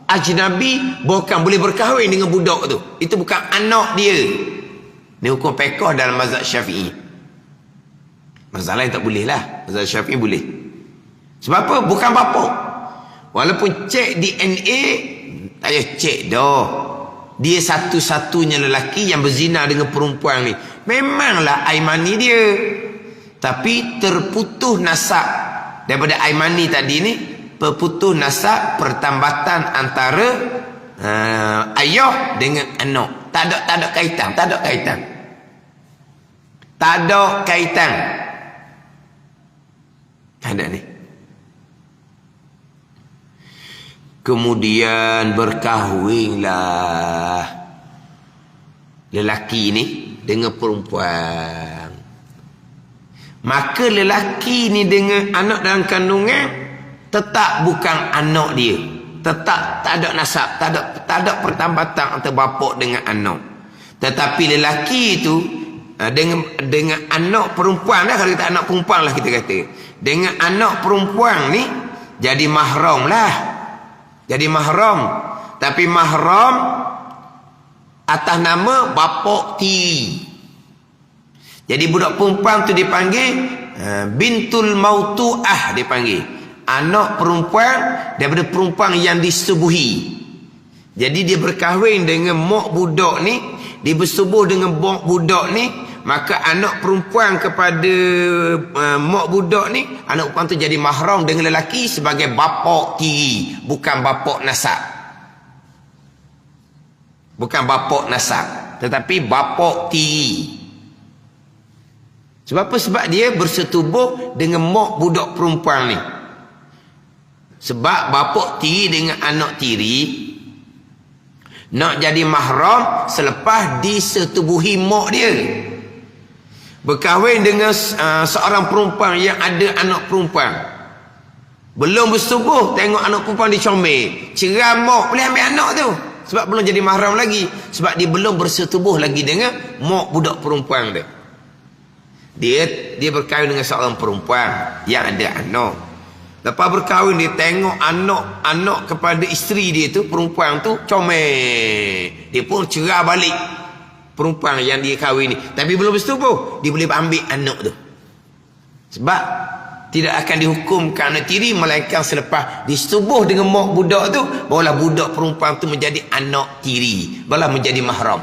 Ajnabi bukan boleh berkahwin dengan budak tu. Itu bukan anak dia. Ini hukum fiqh dalam mazhab Syafi'i. Mazhab lain tak boleh lah. Mazhab Syafi'i boleh. Sebab apa? Bukan bapa. Walaupun cek DNA, tak payah cek dah. Dia satu-satunya lelaki yang berzina dengan perempuan ni. Memanglah air mani dia. Tapi terputus nasab. Daripada air mani tadi ni, terputus nasab pertambatan antara ayah dengan anak. Tak ada kaitan. Tak ada kaitan. Tak ada kaitan. Ada ni. Kemudian berkahwinlah lelaki ni dengan perempuan. Maka lelaki ni dengan anak dalam kandungan tetap bukan anak dia. tetap tak ada nasab, tak ada pertambatan antara bapa dengan anak. Tetapi lelaki itu dengan anak perempuan lah, kalau kita anak perempuan lah kita kata, dengan anak perempuan ni jadi mahram lah, jadi mahram. Tapi mahram atas nama bapa tiri. Jadi budak perempuan tu dipanggil bintul mautu'ah, dipanggil anak perempuan daripada perempuan yang disetubuhi. Jadi dia berkahwin dengan mak budak ni, dia bersetubuh dengan mak budak ni, maka anak perempuan kepada mak budak ni, anak perempuan tu jadi mahram dengan lelaki sebagai bapa tiri, bukan bapa nasab. Bukan bapa nasab, tetapi bapa tiri. Sebab apa? Sebab dia bersetubuh dengan mak budak perempuan ni. Sebab bapa tiri dengan anak tiri nak jadi mahram selepas disetubuhi mak dia. Berkahwin dengan seorang perempuan yang ada anak perempuan, belum bersetubuh, tengok anak perempuan dicomel, cerai mak, boleh ambil anak tu. Sebab belum jadi mahram lagi. Sebab dia belum bersetubuh lagi dengan mak budak perempuan dia. Dia berkahwin dengan seorang perempuan yang ada anak. Lepas berkahwin, dia tengok anak kepada isteri dia tu, perempuan tu comel, dia pun cerai balik perempuan yang dia kahwin ni. Tapi belum bersetubuh, dia boleh ambil anak tu. Sebab tidak akan dihukumkan anak tiri, melainkan selepas disetubuh dengan mak budak tu, barulah budak perempuan tu menjadi anak tiri, barulah menjadi mahram.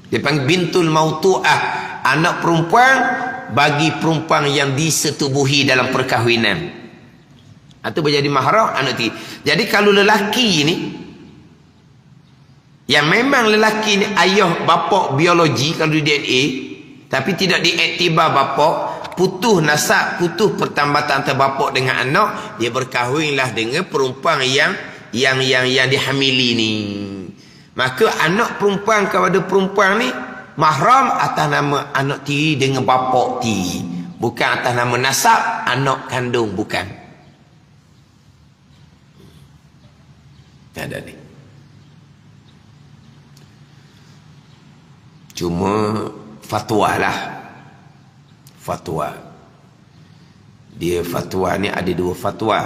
Dia panggil bintul mautu'ah, anak perempuan bagi perempuan yang disetubuhi dalam perkahwinan. Itu menjadi mahram anak tiri. Jadi kalau lelaki ni, yang memang lelaki ni ayah bapa biologi kalau di DNA, tapi tidak diiktibar bapa, putus nasab, putus pertambatan antara bapa dengan anak, dia berkahwinlah dengan perempuan yang dihamili ni. Maka anak perempuan kepada perempuan ni mahram atas nama anak tiri dengan bapa tiri, bukan atas nama nasab anak kandung, bukan. Ada ni. Cuma fatwa lah. Fatwa. Dia fatwa ni ada dua fatwa.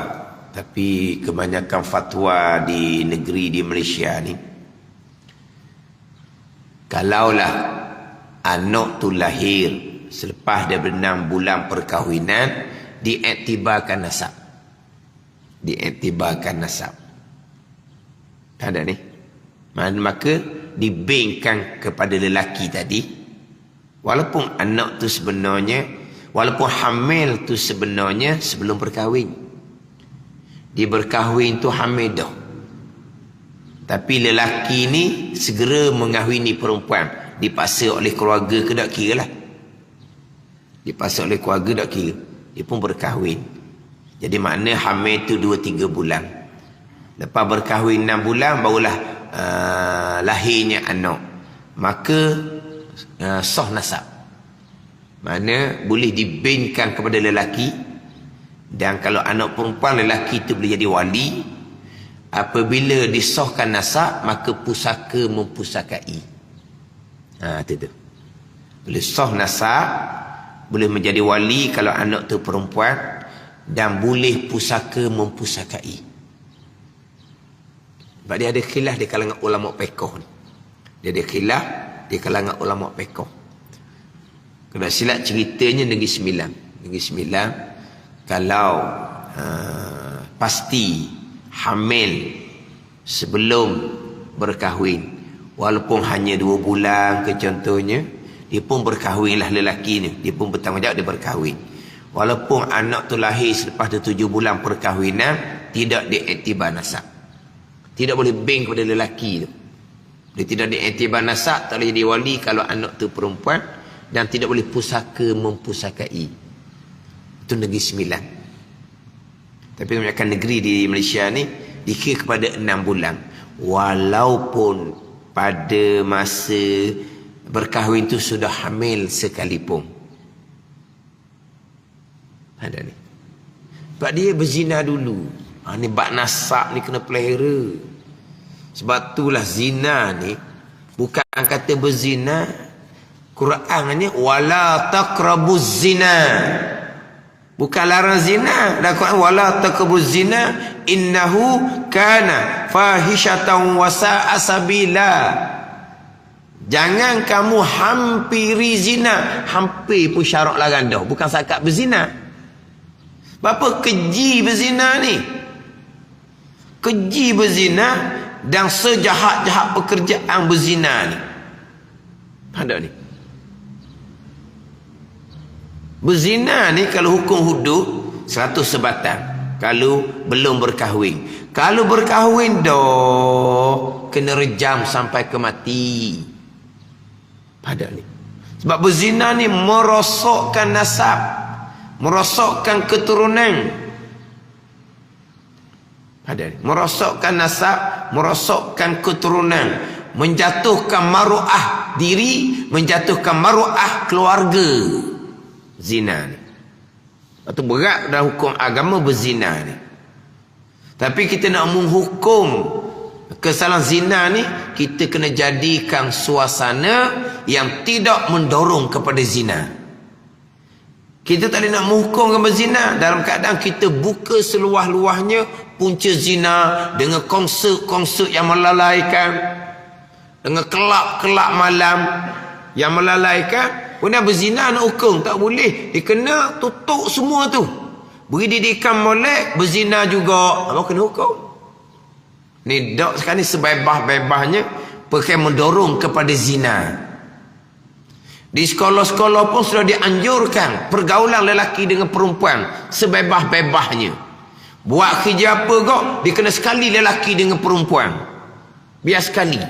Tapi kebanyakan fatwa di negeri di Malaysia ni, kalaulah anak tu lahir selepas daripada 6 bulan perkahwinan, diiktibarkan nasab. Diiktibarkan nasab. Ada ni. Maka dibengkan kepada lelaki tadi, walaupun anak tu sebenarnya, walaupun hamil tu sebenarnya sebelum berkahwin. Dia berkahwin tu hamil dah. Tapi lelaki ni segera mengahwini perempuan, dipaksa oleh keluarga ke tak kira lah. Dipaksa oleh keluarga tak kira. Dia pun berkahwin. Jadi makna hamil tu 2-3 bulan. Lepas berkahwin 6 bulan barulah lahirnya anak. Maka sah nasab. Mana boleh dibinkan kepada lelaki. Dan kalau anak perempuan, lelaki itu boleh jadi wali. Apabila disahkan nasab, maka pusaka mempusakai. Itu. Boleh sah nasab, boleh menjadi wali kalau anak tu perempuan, dan boleh pusaka mempusakai. Sebab dia ada khilaf di kalangan ulama fiqh ni. Dia ada khilaf di kalangan ulama fiqh. Kalau silap ceritanya Negeri Sembilan. Negeri Sembilan, kalau pasti hamil sebelum berkahwin, walaupun hanya 2 bulan ke contohnya, dia pun berkahwinlah lelaki ni. Dia pun bertanggungjawab, dia berkahwin. Walaupun anak tu lahir selepas 7 bulan perkahwinan, tidak diiktibar nasab. Tidak boleh bank kepada lelaki tu. Dia tidak diiktibar nasab, tak boleh jadi wali kalau anak tu perempuan, dan tidak boleh pusaka mempusakai. Itu Negeri Sembilan. Tapi kebanyakan negeri di Malaysia ni dikira kepada 6 bulan. Walaupun pada masa berkahwin tu sudah hamil sekalipun. Ada ni. Sebab dia berzina dulu. Ni bab nasab ni kena pelihara. Sebab itulah zina ni bukan kata berzina. Quran ni wala taqrabuz zina. Bukan larang zina. Dan Quran wala taqrabuz zina innahu kana fahishatan wa sa'a sabila. Jangan kamu hampiri zina. Hampir pun syarat larang dah. Bukan sakat berzina. Berapa keji berzina ni? Keji berzina dan sejahat-jahat pekerjaan berzina ni. Ada ni. Berzina ni kalau hukum hudud 100 sebatang. Kalau belum berkahwin. Kalau berkahwin dah kena rejam sampai ke mati. Ada ni. Sebab berzina ni merosokkan nasab, merosokkan keturunan. Ada ni. Merosokkan nasab, merosokkan keturunan, menjatuhkan maruah diri, menjatuhkan maruah keluarga. Zina ni. Itu berat dalam hukum agama berzina ni. Tapi kita nak menghukum kesalahan zina ni, kita kena jadikan suasana yang tidak mendorong kepada zina. Kita tak boleh nak menghukum berzina dalam keadaan kita buka seluah-luahnya punca zina dengan konsert-konsert yang melalaikan, dengan kelab-kelab malam yang melalaikan. Kemudian berzina nak hukum, tak boleh. Dia kena tutup semua tu. Beri didikan molek, berzina juga. Apa kena hukum? Ni dok sekarang ni sebebas-bebasnya perkara mendorong kepada zina. Di sekolah-sekolah pun sudah dianjurkan pergaulan lelaki dengan perempuan sebebas-bebasnya. Buat kerja apa kok, dia kena sekali lelaki dengan perempuan. Biar sekali.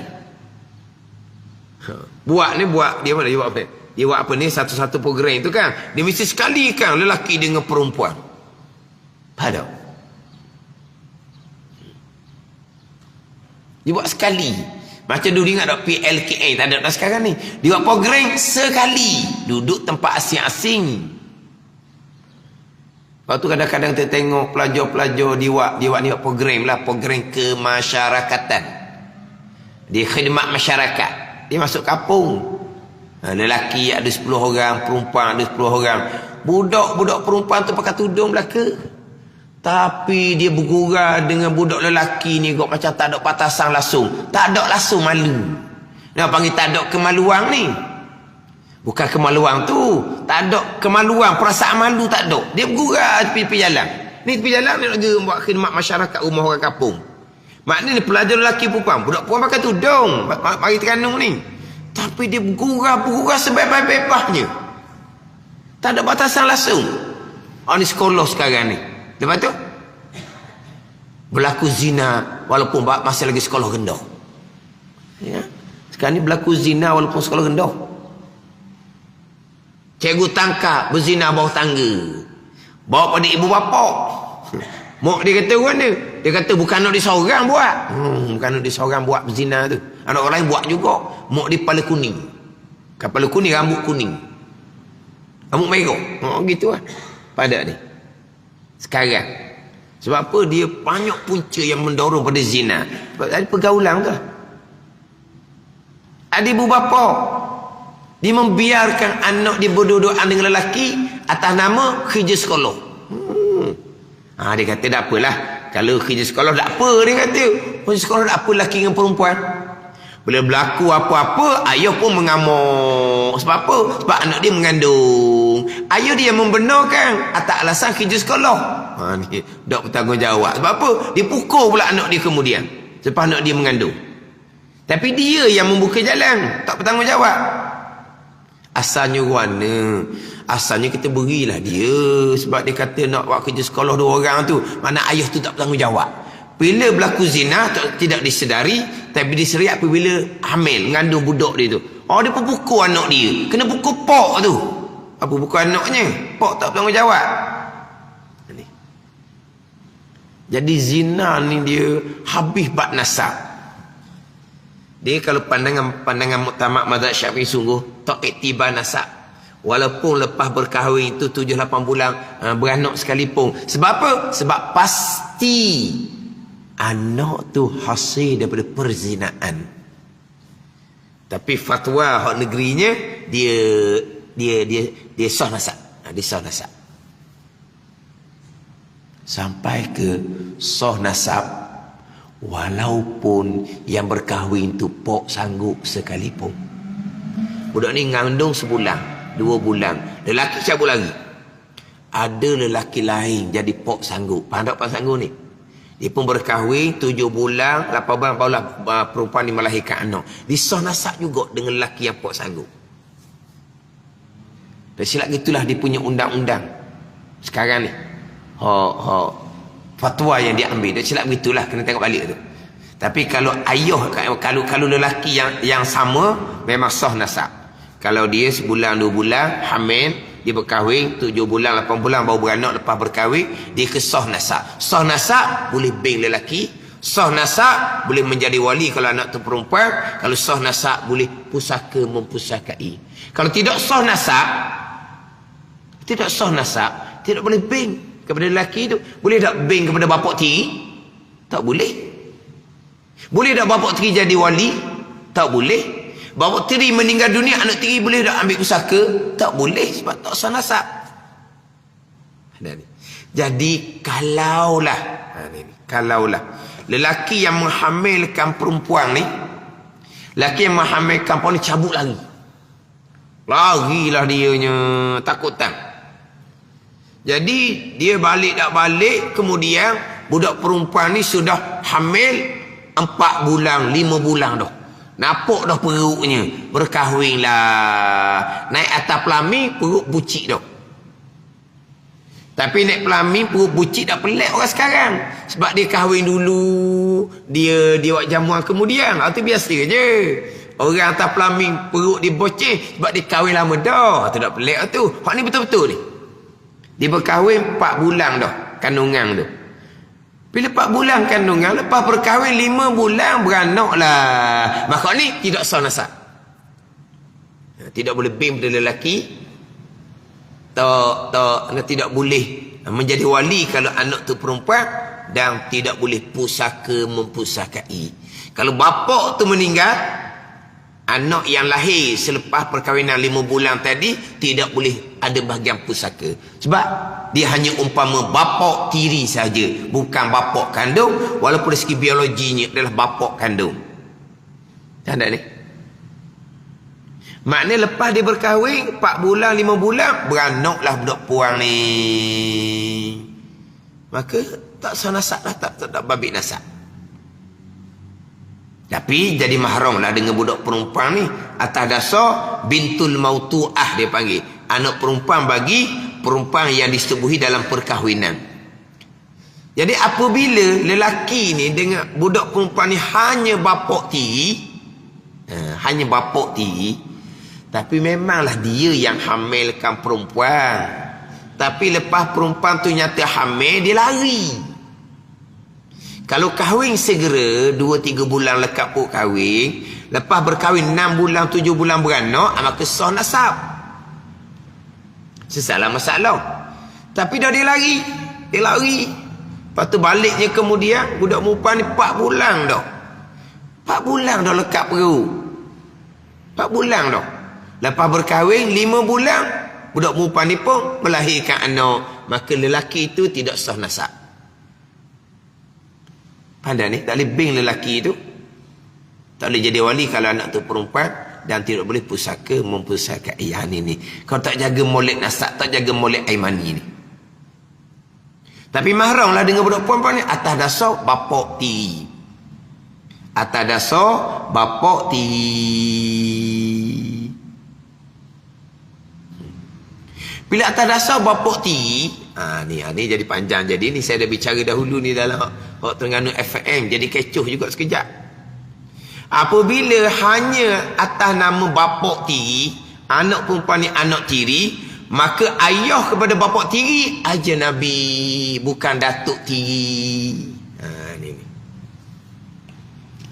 Buat ni buat, dia mana dia buat apa? Dia buat apa ni, satu-satu program itu kan. Dia mesti sekali kan lelaki dengan perempuan. Pada. Dia buat sekali. Macam dulu ingat tak PLKA, tak ada dah sekarang ni. Dia buat program sekali. Duduk tempat asing-asing. Lepas tu kadang-kadang kita tengok pelajar-pelajar dia buat ni buat program lah. Program kemasyarakatan. Dia khidmat masyarakat. Dia masuk kampung. Lelaki ada 10 orang, perempuan ada 10 orang. Budak-budak perempuan tu pakai tudung belaka. Tapi dia bergurau dengan budak lelaki ni kok macam tak ada batasan langsung. Tak ada langsung malu. Nak panggil tak ada kemaluan ni. Bukan kemaluan tu. Tak ada kemaluan, perasaan malu tak ada. Dia bergurau tepi jalan. Ni tepi jalan dia nak buat khidmat masyarakat rumah orang kampung. Maknanya pelajar lelaki perempuan. Budak perempuan pakai tudung. Mari Terengganu ni. Tapi dia bergurau sebebas-bebasnya. Tak ada batasan langsung. Ni sekolah sekarang ni. Lepas tu berlaku zina walaupun masih lagi sekolah rendah. Ya. Sekarang ni berlaku zina walaupun sekolah rendah. Cikgu tangkap berzina bawah tangga. Bawa pada ibu bapa. Mak dia kata mana? Dia kata bukan anak dia seorang buat. Bukan anak dia seorang buat berzina tu. Anak orang lain buat juga. Mak dia kepala kuning. Kepala kuning, rambut kuning. Rambut merah. Gitu lah. Pada ni. Sekarang. Sebab apa? Dia banyak punca yang mendorong pada zina. Sebab ada pergaulan tu. Ada ibu bapa. Dia membiarkan anak dia berdua-duaan dengan lelaki atas nama kerja sekolah. Dia kata tak apalah. Kalau kerja sekolah tak apa, dia kata. Kerja sekolah tak apa lelaki dengan perempuan. Bila berlaku apa-apa, ayah pun mengamuk. Sebab apa? Sebab anak dia mengandung. Ayah dia membenarkan atas alasan kerja sekolah. Ni tak bertanggungjawab. Sebab apa? Dia pukul pula anak dia kemudian. Sebab anak dia mengandung. Tapi dia yang membuka jalan. Tak bertanggungjawab. Asalnya mana? Asalnya kita berilah dia. Sebab dia kata nak buat kerja sekolah 2 orang tu. Mana ayah tu tak bertanggungjawab. Bila berlaku zina tidak disedari, tapi disedari apabila hamil, mengandung budak dia tu. Dia pun pukul anak dia. Kena pukul pak tu. Apa pukul anaknya? Pak tak bertanggungjawab. Jadi zina ni dia habis bab nasab. Dia kalau pandangan muktamad mazhab Syafi'i sungguh tak iktibar nasab. Walaupun lepas berkahwin itu 7-8 bulan beranak sekalipun. Sebab apa? Sebab pasti anak tu hasil daripada perzinaan. Tapi fatwa hak negerinya dia sah nasab. Dia sah nasab. Sampai ke sah nasab walaupun yang berkahwin tu pok sanggup sekalipun. Budak ni ngandung sebulan, 2 bulan, lelaki cabut lagi. Ada lelaki lain jadi pok sanggup. Faham tak pok sanggup ni? Dia pun berkahwin 7 bulan, 8 bulan barulah perempuan ni melahirkan anak. Disah nasab juga dengan lelaki yang pok sanggup. Dan silap gitulah dia punya undang-undang sekarang ni. Fatwa yang dia ambil. Dan silap gitulah, kena tengok balik tu. Tapi kalau ayah, kalau lelaki yang sama, memang sah nasab. Kalau dia sebulan 2 bulan hamil, dia berkahwin 7 bulan 8 bulan baru beranak, lepas berkahwin dia ke sah nasab. Sah nasab boleh beng lelaki, sah nasab boleh menjadi wali kalau anak tu perempuan, kalau sah nasab boleh pusaka mempusakai. Kalau tidak sah nasab, tidak boleh beng kepada lelaki tu. Boleh tak beng kepada bapak tiri? Tak boleh. Boleh tak bapak tiri jadi wali? Tak boleh. Bapak tiri meninggal dunia, anak tiri boleh tak ambil pusaka? Tak boleh, sebab tak sah nasab. Jadi kalaulah lelaki yang menghamilkan perempuan ni, lelaki yang menghamilkan perempuan ni cabut lagi. Larilah dianya, takut tak. Jadi dia balik tak balik, kemudian budak perempuan ni sudah hamil 4 bulan, 5 bulan dah. Napuk dah perutnya, berkahwin lah. Naik atas pelamin, perut bucik dah. Tapi naik pelamin, perut bucik dah pelik orang sekarang. Sebab dia kahwin dulu, dia buat jamuan kemudian. Itu biasa je. Orang atas pelamin, perut dia boceh, sebab dia kahwin lama dah. Itu dah pelik tu. Hak ni betul-betul ni. Dia berkahwin 4 bulan dah, kandungan tu. Bila 4 bulan kandungan, lepas berkahwin 5 bulan beranak lah. Maka ni tidak sah nasab. Tidak boleh bim pada lelaki. Tidak boleh menjadi wali kalau anak tu perempuan. Dan tidak boleh pusaka mempusakai. Kalau bapak tu meninggal, anak yang lahir selepas perkahwinan 5 bulan tadi tidak boleh ada bahagian pusaka. Sebab dia hanya umpama bapak tiri saja, bukan bapak kandung, walaupun dari segi biologinya adalah bapak kandung. Tanda ni. Maknanya lepas dia berkahwin 4 bulan 5 bulan beranaklah budak puang ni. Maka tak sah nasab lah, tak babit nasab. Tapi jadi mahram lah dengan budak perempuan ni atas dasar bintul mautu'ah dia panggil. Anak perempuan bagi perempuan yang disetubuhi dalam perkahwinan. Jadi apabila lelaki ni dengan budak perempuan ni hanya bapak tiri, tapi memanglah dia yang hamilkan perempuan. Tapi lepas perempuan tu nyata hamil, dia lari. Kalau kahwin segera 2-3 bulan lekat pun kahwin, lepas berkahwin 6 bulan 7 bulan beranak, maka sah nasab. Sesalah masalah. Tapi dah dia lari. Lepas tu baliknya kemudian budak perempuan ni 4 bulan dah. 4 bulan dah lekat perut. 4 bulan dah. Lepas berkahwin 5 bulan, budak perempuan ni pun melahirkan anak. Maka lelaki itu tidak sah nasab. Pandai ni, tak boleh bing lelaki itu. Tak boleh jadi wali kalau anak tu perempuan. Dan tidak boleh pusaka mempusakai. Ini. Kalau tak jaga molek nasab, tak jaga molek aimani ni. Tapi mahram lah dengan budak perempuan ni atas dasar bapak tiri. Atas dasar bapak tiri. Bila atas dasar bapak tiri, ni jadi panjang. Jadi ni saya dah bicara dahulu ni dalam hak Terengganu FM. Jadi kecoh juga sekejap. Apabila hanya atas nama bapak tiri, anak perempuan ni anak tiri, maka ayah kepada bapak tiri aja Nabi, bukan datuk tiri. Ni.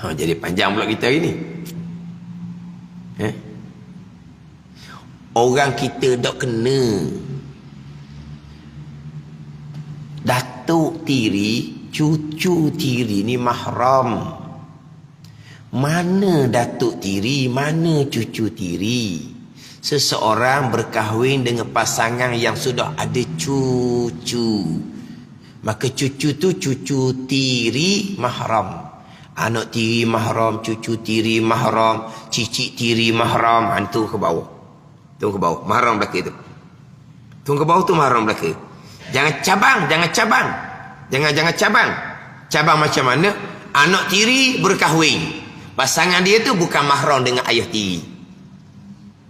Jadi panjang pula kita hari ni. Orang kita tak kena datuk tiri cucu tiri ni mahram. Mana datuk tiri, mana cucu tiri. Seseorang berkahwin dengan pasangan yang sudah ada cucu, maka cucu tu cucu tiri mahram. Anak tiri mahram, cucu tiri mahram, cicit tiri mahram. Tu ke bawah. Tu ke bawah. Mahram belaka tu. Tu ke bawah tu mahram belaka. Jangan cabang. Jangan cabang. Cabang macam mana? Anak tiri berkahwin. Pasangan dia tu bukan mahram dengan ayah tiri.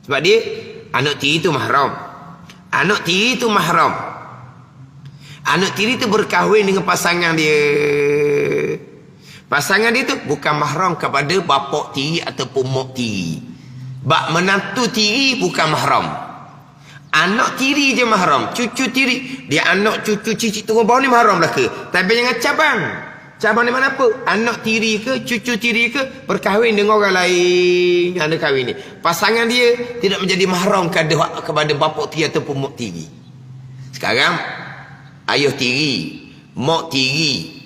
Sebab dia, anak tiri tu mahram. Anak tiri tu mahram. Anak tiri tu berkahwin dengan pasangan dia. Pasangan dia tu bukan mahram kepada bapak tiri ataupun mak tiri. Bak menantu tiri bukan mahram. Anak tiri je mahram. Cucu tiri, dia anak cucu cicit turun bawah ni mahram belaka. Tapi jangan cabang. Cabang ni mana apa? Anak tiri ke, cucu tiri ke, berkahwin dengan orang lain. Ada kahwin ni. Pasangan dia tidak menjadi mahram kepada bapak tiri ataupun mak tiri. Sekarang, ayah tiri, mak tiri,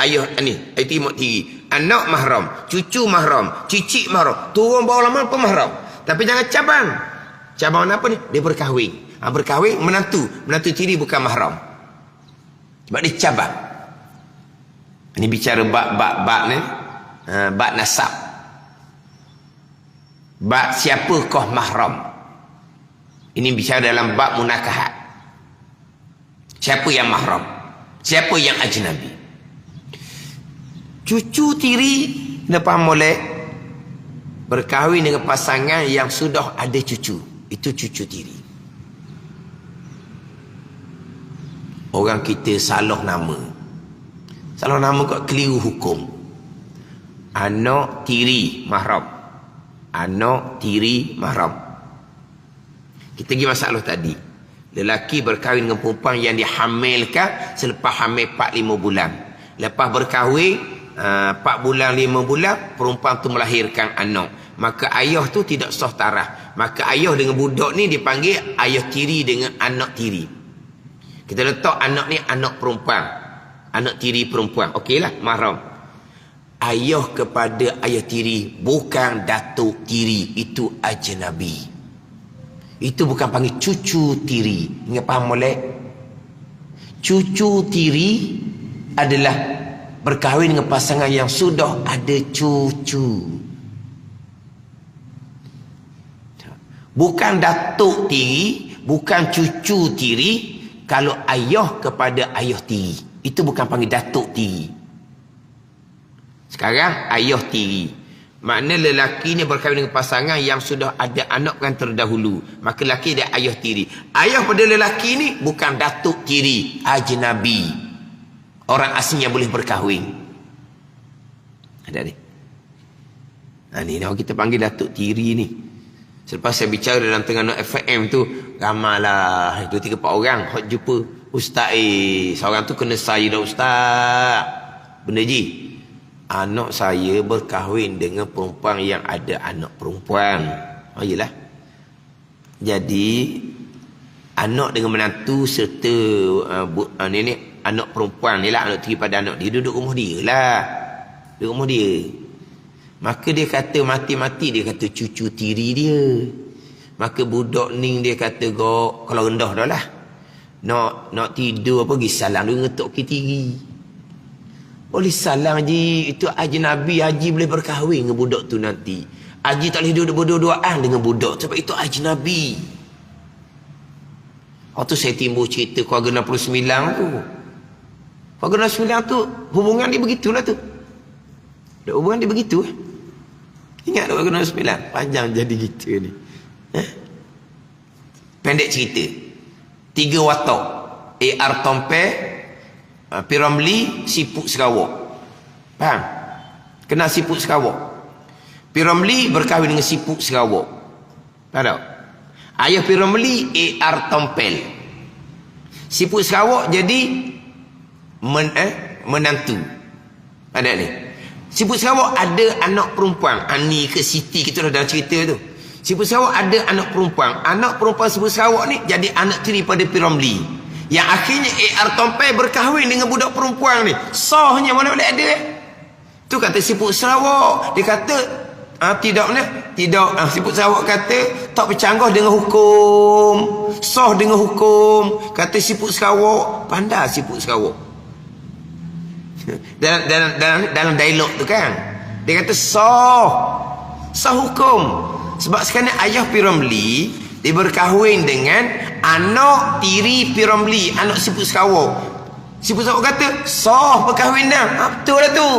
ayah tiri, mak tiri, anak mahram, cucu mahram, cicit mahram, turun bawah lama pun mahram. Tapi jangan cabang. Cabang apa ni? Dia berkahwin. Berkahwin menantu tiri bukan mahram. Sebab dia cabang. Ini bicara bab ni, bab nasab. Bab siapakah mahram. Ini bicara dalam bab munakahat. Siapa yang mahram? Siapa yang ajnabi? Cucu tiri lepas molek berkahwin dengan pasangan yang sudah ada cucu. Itu cucu tiri. Orang kita salah nama. Salah nama kok keliru hukum. Anak tiri mahram. Anak tiri mahram. Kita pergi masalah tadi. Lelaki berkahwin dengan perempuan yang dihamilkan selepas hamil 4-5 bulan. Lepas berkahwin 4 bulan 5 bulan, perempuan tu melahirkan anak. Maka ayah tu tidak sah tarah. Maka ayah dengan budak ni dipanggil ayah tiri dengan anak tiri. Kita letak anak ni anak perempuan. Anak tiri perempuan. Okeylah, mahram. Ayah kepada ayah tiri bukan datuk tiri. Itu ajnabi. Itu bukan panggil cucu tiri. Ingat faham boleh? Cucu tiri adalah berkahwin dengan pasangan yang sudah ada cucu. Bukan datuk tiri, bukan cucu tiri. Kalau ayah kepada ayah tiri, itu bukan panggil datuk tiri. Sekarang ayah tiri. Makna lelaki ni berkahwin dengan pasangan yang sudah ada anak kan terdahulu. Maka lelaki dia ayah tiri. Ayah pada lelaki ni bukan datuk tiri, ajnabi. Orang asing yang boleh berkahwin. Ada ni. Ni kita panggil datuk tiri ni. Selepas saya bicara dalam Terengganu FM tu, ramailah 2-3-4 orang hok jumpa ustaz. Seorang tu kena saya dah ustaz. Benda ji. Anak saya berkahwin dengan perempuan yang ada anak perempuan. Iyalah. Jadi anak dengan menantu serta nenek anak perempuan ni lah, anak tiri pada anak dia duduk rumah dia lah. Duduk rumah dia. Maka dia kata mati-mati dia kata cucu tiri dia. Maka budak ni dia kata kalau rendah dah lah. Nak tidur apa pergi salam dia ngetuk ke tiri. Boleh salam haji, itu ajnabi. Haji boleh berkahwin dengan budak tu nanti. Haji tak boleh duduk berdua-duaan dengan budak sebab itu ajnabi. Waktu saya timbul cerita keluarga 69 tu. Keluarga 69 tu hubungan dia begitulah tu. Hubungan dia begitu. Ingat keluarga 69 panjang jadi gitu ni. Pendek cerita. 3 watak. AR Tompe, Piramli, Siput Sarawak. Faham? Kenal Siput Sarawak. Piramli berkahwin dengan Siput Sarawak. Tahu tak? Ayah Piramli AR Tompel. Siput Sarawak jadi menantu. Ada ni. Siput Sarawak ada anak perempuan. Ani ke Siti kita dah dalam cerita tu. Siput Sarawak ada anak perempuan. Anak perempuan Siput Sarawak ni jadi anak tiri pada Piramli. Yang akhirnya AR Tompai berkahwin dengan budak perempuan ni. Sahnya mana boleh ada. Tu kata Siput Sarawak. Dia kata Siput Sarawak kata tak bercanggah dengan hukum. Sah dengan hukum. Kata Siput Sarawak. Pandai Siput Sarawak. dalam dialog tu kan. Dia kata sah hukum. Sebab sekarang ayah P. Ramlee dia berkahwin dengan anak tiri P. Ramlee, anak Siput Sarawak. Siput Sarawak kata sah berkahwin dah. Betul lah tu.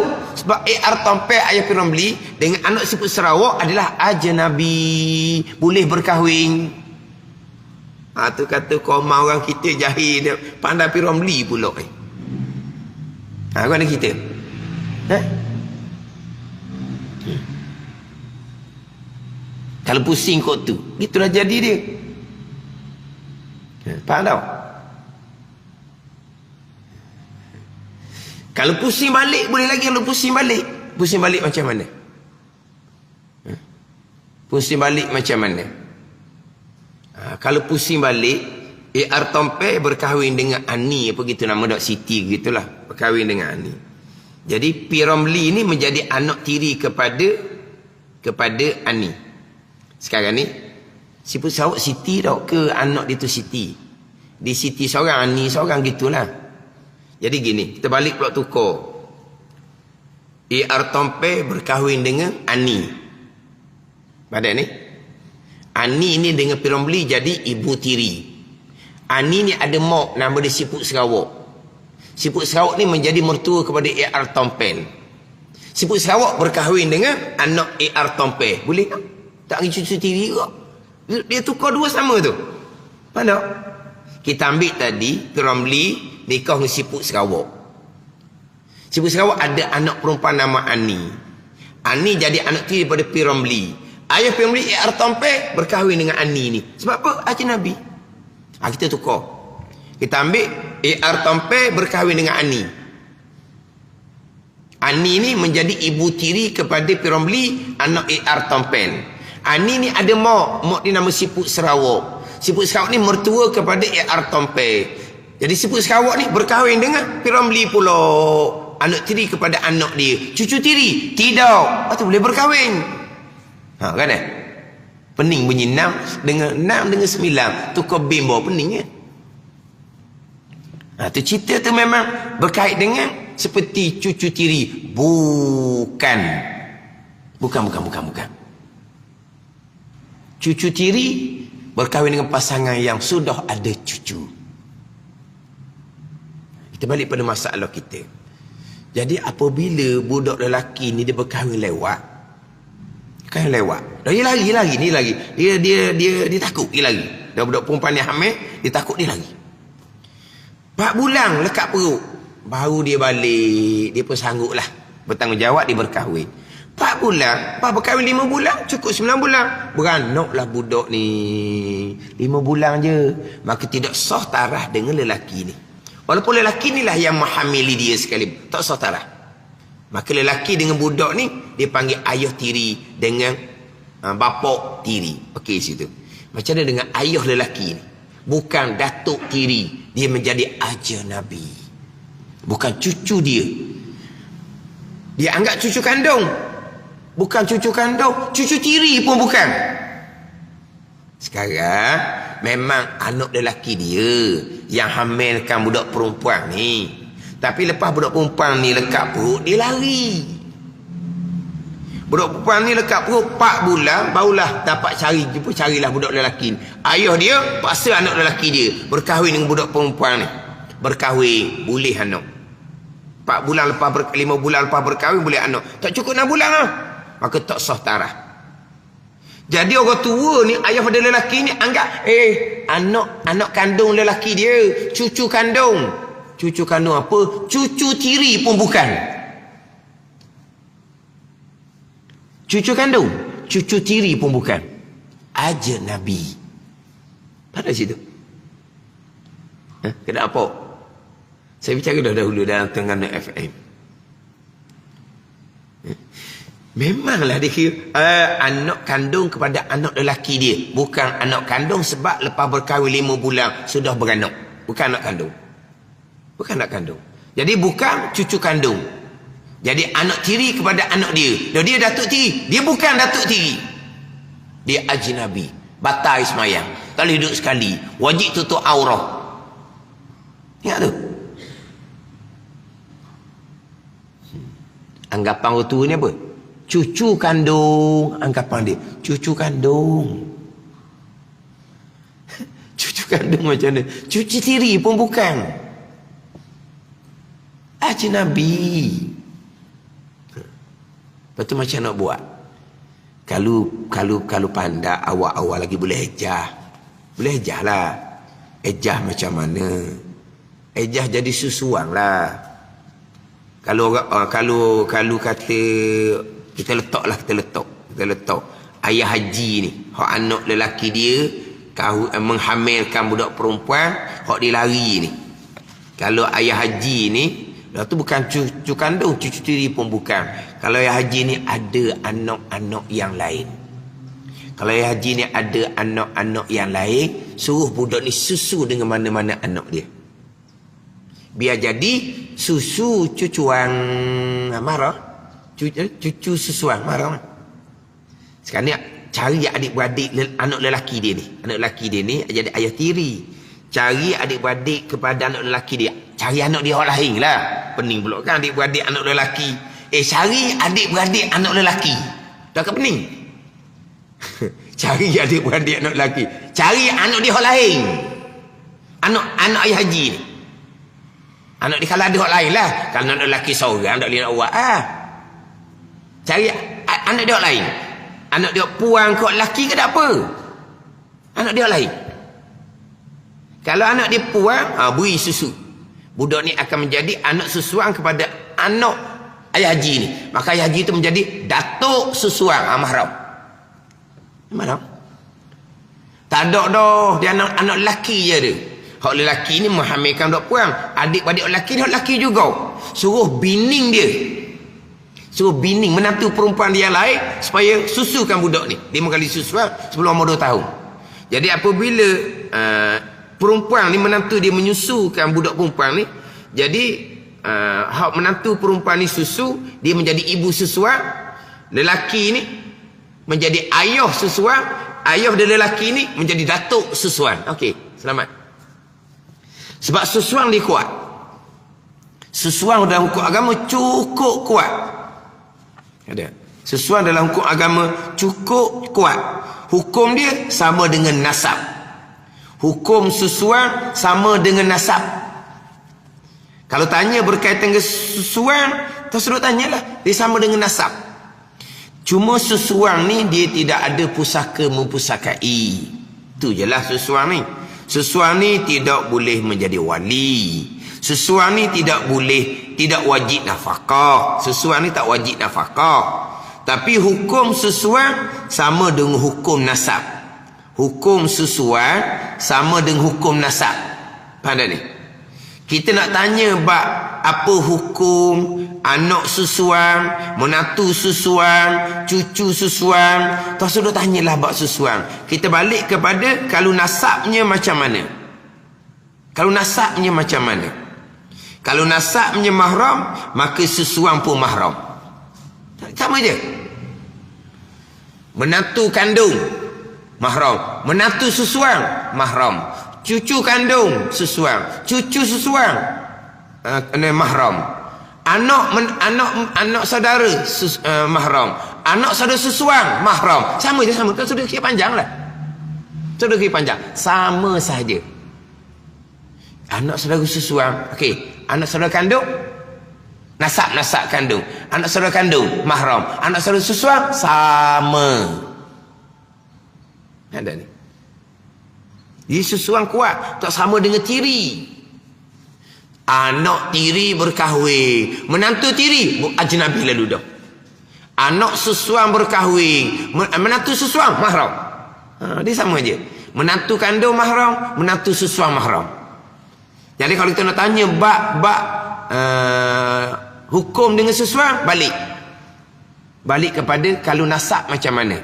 Sebab AR Tompai ayah P. Ramlee dengan anak Siput Sarawak adalah ajnabi, boleh berkahwin. Tu kata koma orang kita jahil, pandai P. Ramlee pula. Kau ada kita. Kalau pusing kot tu, itulah jadi dia. Faham tak? Kalau pusing balik boleh lagi. Kalau pusing balik macam mana? Pusing balik macam mana? Kalau pusing balik, AR Tompai berkahwin dengan Ani, apa gitu nama Dok Siti gitulah, berkahwin dengan Ani. Jadi P. Ramlee ni menjadi anak tiri kepada Ani. Sekarang ni Siput Sarawak Siti tau ke anak dia tu Siti. Di Siti seorang, Ani seorang gitulah. Jadi gini, kita balik pula tukar. AR Tompai berkahwin dengan Ani. Pada ni Ani ni dengan P. Ramlee jadi ibu tiri. Ani ni ada mak nama dia Siput Sarawak. Siput Sarawak ni menjadi mertua kepada AR Tompai. Siput Sarawak berkahwin dengan anak AR Tompai. Boleh tak? Tak pergi cucu tiri kok. Dia tukar dua sama tu. Faham tak? Kita ambil tadi P. Ramlee nikah dengan Siput Sarawak. Siput Sarawak ada anak perempuan nama Ani. Ani jadi anak tiri daripada P. Ramlee. Ayah P. Ramlee AR Tompai berkahwin dengan Ani ni. Sebab apa? Ajnabi. Kita tukar. Kita ambil AR Tompai berkahwin dengan Ani. Ani ni menjadi ibu tiri kepada P. Ramlee, anak AR Tompai. Ani ni ada mak dia nama Siput Sarawak. Siput Sarawak ni mertua kepada AR Tompai. Jadi Siput Sarawak ni berkahwin dengan P. Ramlee pula, anak tiri kepada anak dia. Cucu tiri? Tidak. Itu boleh berkahwin. Kan pening bunyi 6 dengan 9. Tukar bimbo pening kan. Tu cerita tu memang berkait dengan seperti cucu tiri. Bukan. Cucu tiri berkahwin dengan pasangan yang sudah ada cucu. Kita balik pada masalah kita. Jadi apabila budak lelaki ni dia berkahwin lewat. Dia lari. Dia takut dia lari. Dah budak perempuan ni hamil, dia takut dia lari. 4 bulan lekat perut. Baru dia balik, dia pun sanggup lah bertanggungjawab, dia berkahwin. 4 bulan, berkahwin 5 bulan, cukup 9 bulan. Beranaklah budak ni. 5 bulan je. Maka tidak sah tarah dengan lelaki ni. Walaupun lelaki ni lah yang menghamili dia sekali, tak sah tarah. Maka lelaki dengan budak ni dia panggil ayah tiri dengan bapak tiri. Okey situ. Macam mana dengan ayah lelaki ni? Bukan datuk tiri, dia menjadi ajnabi. Bukan cucu dia. Dia anggap cucu kandung. Bukan cucu kandung, cucu tiri pun bukan. Sekarang memang anak lelaki dia yang hamilkan budak perempuan ni. Tapi lepas budak perempuan ni lekat perut, dia lari. Budak perempuan ni lekat perut 4 bulan, barulah dapat carilah budak lelaki ni. Ayah dia paksa anak lelaki dia berkahwin dengan budak perempuan ni. Berkahwin, boleh anak. 4 bulan lepas 5 bulan lepas berkahwin boleh anak. Tak cukup 6 bulan lah. Maka tak sah tarah. Jadi orang tua ni, ayah pada lelaki ni anggap anak kandung lelaki dia, cucu kandung. Cucu kandung apa? Cucu tiri pun bukan. Cucu kandung, cucu tiri pun bukan. Ajnabi. Pada situ. Kenapa? Saya bicara dah dahulu dalam Terengganu FM. Memanglah dia kira anak kandung kepada anak lelaki dia. Bukan anak kandung sebab lepas berkahwin 5 bulan sudah beranak. Bukan anak kandung. Bukan anak kandung. Jadi bukan cucu kandung. Jadi anak tiri kepada anak dia. Dan dia datuk tiri. Dia bukan datuk tiri. Dia ajnabi. Batal semayang. Kalau hidup sekali. Wajib tutup aurah. Ingat tu. Anggapan orang tua ni apa? Cucu kandung. Anggapan dia. Cucu kandung. Cucu kandung macam mana? Cucu tiri pun bukan. Ajnabi. Lepas tu macam nak buat? Kalau pandai awal-awal lagi boleh ejah. Boleh ejah lah. Ejah macam mana? Ejah jadi susuang lah. Kalau kata kita letak ayah haji ni, hak anak lelaki dia menghamilkan budak perempuan, hak dia lari ni. Kalau ayah haji ni, lepas tu bukan cucu kandung, cucu tiri pun bukan. Kalau ayah haji ni ada anak-anak yang lain. Kalau ayah haji ni ada anak-anak yang lain, suruh budak ni susu dengan mana-mana anak dia. Biar jadi susu cucuan marah. Cucu susuan marah. Sekarang ni cari adik-beradik anak lelaki dia ni. Anak lelaki dia ni jadi ayah tiri. Cari adik-beradik kepada anak lelaki dia. Cari anak dia orang lain lah. Pening pula kan adik-beradik anak lelaki. Cari adik-beradik anak lelaki. Dah ke pening? Cari adik-beradik anak lelaki. Cari anak dia orang lain. Anak ayah haji ni. Anak dia kalau ada orang lain lah. Kalau anak lelaki seorang, tak boleh nak buat lah. Cari anak dia orang lain. Anak dia puang kot lelaki ke tak apa. Anak dia orang lain. Kalau anak dia puang, beri susu. Budak ni akan menjadi anak susuan kepada anak ayah haji ni. Maka ayah haji itu menjadi datuk susuan. Mahram. Mahram. Tak ada dah. Dia anak lelaki je dia. Hak lelaki ni menghamilkan budak puang. Adik-adik lelaki ni hak lelaki juga. Suruh bining dia. Suruh bining menantu perempuan dia yang lain supaya susukan budak ni. 5 kali susuan sebelum umur 2 tahun. Jadi apabila perempuan ni menantu dia menyusukan budak perempuan ni, jadi hak menantu perempuan ni susu, dia menjadi ibu susuan. Lelaki ni menjadi ayah susuan. Ayah dia lelaki ni menjadi datuk susuan. Okey, selamat. Sebab susuan dia kuat. Susuan dalam hukum agama cukup kuat. Ada. Susuan dalam hukum agama cukup kuat. Hukum dia sama dengan nasab. Hukum susuan sama dengan nasab. Kalau tanya berkaitan dengan susuan, terus tanyalah. Dia sama dengan nasab. Cuma susuan ni dia tidak ada pusaka mempusakai. Itu je lah susuan ni. Sesuang ni tidak boleh menjadi wali. Sesuang ni tidak wajib nafkah. Sesuang ni tak wajib nafkah. Tapi hukum sesuang sama dengan hukum nasab. Hukum sesuang sama dengan hukum nasab. Faham tak ni? Kita nak tanya bab apa hukum anak susuan, menantu susuan, cucu susuan. Tak sudah tanyalah bab susuan. Kita balik kepada kalau nasabnya macam mana. Kalau nasabnya macam mana. Kalau nasabnya mahram, maka susuan pun mahram. Sama je. Menantu kandung, mahram. Menantu susuan, mahram. Cucu kandung, susuan. Cucu susuan, mahram. Anak saudara, mahram. Anak saudara susuan, mahram. Sama je, sama. Kan sudah kira panjang lah. Sudah kira panjang. Sama saja. Anak saudara susuan, okey. Anak saudara kandung, nasab kandung. Anak saudara kandung, mahram. Anak saudara susuan, sama. Ada ni. Dia susuan kuat. Tak sama dengan tiri. Anak tiri berkahwin. Menantu tiri ajnabi lalu dah. Anak susuan berkahwin. Menantu susuan mahram. Dia sama je. Menantu kandung mahram. Menantu susuan mahram. Jadi kalau kita nak tanya bab hukum dengan susuan, balik kepada kalau nasab macam mana.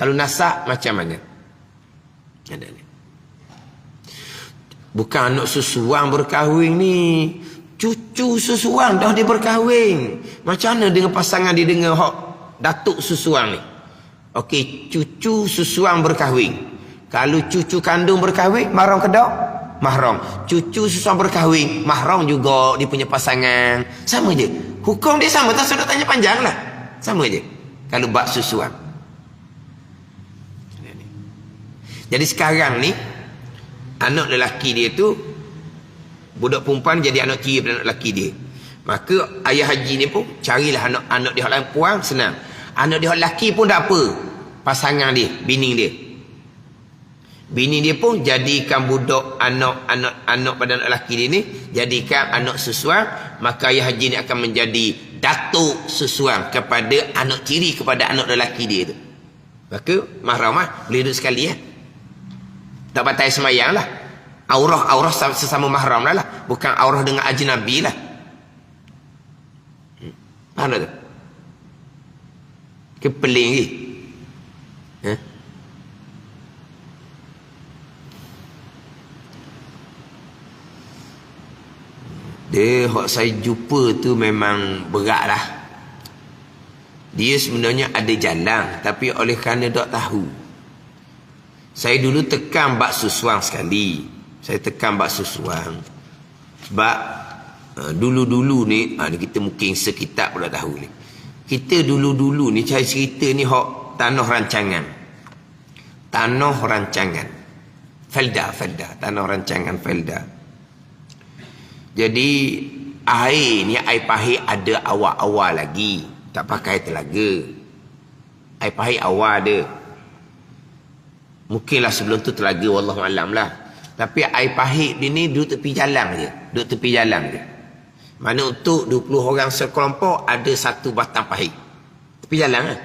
Kalau nasab macam mana. Ada ni. Bukan anak susuang berkahwin ni. Cucu susuang dah dia berkahwin. Macam mana dengan pasangan dia dengan hak datuk susuang ni? Okey, cucu susuang berkahwin. Kalau cucu kandung berkahwin, mahram ke tak? Mahram. Cucu susuang berkahwin, mahram juga dia punya pasangan. Sama je. Hukum dia sama, tak sudah tanya panjang lah. Sama je. Kalau bab susuang. Jadi sekarang ni, anak lelaki dia tu, budak perempuan jadi anak tiri pada anak lelaki dia. Maka ayah haji ni pun carilah anak dia orang puan, senang. Anak dia lelaki pun tak apa. Pasangan dia, bini dia. Bini dia pun jadikan budak anak pada anak lelaki dia ni, jadikan anak susuang, maka ayah haji ni akan menjadi datuk susuang kepada anak tiri kepada anak lelaki dia tu. Maka mahramah boleh duduk sekali ya. Tak batal semayang lah. Aurah sesama mahram lah. Bukan aurah dengan ajnabi lah. Faham tak tu? Kepeling ni. Dia hak saya jumpa tu memang berat lah. Dia sebenarnya ada jalan, tapi oleh kerana tak tahu. Saya dulu tekan bab susuang sekali. Saya tekan bab susuang. Sebab dulu-dulu ni, kita mungkin sekitar pun dah tahu ni. Kita dulu-dulu ni, saya cerita ni hak tanah rancangan. Tanah rancangan. Felda. Tanah rancangan Felda. Jadi, air ni, air pahit ada awal-awal lagi. Tak pakai telaga. Air pahit awal ada. Mungkinlah sebelum tu telaga, wallahualam lah. Tapi air pahit dia ni duduk tepi jalan je. Duduk tepi jalan je. Mana untuk 20 orang sekelompok ada satu batang pahit. Tepi jalan kan.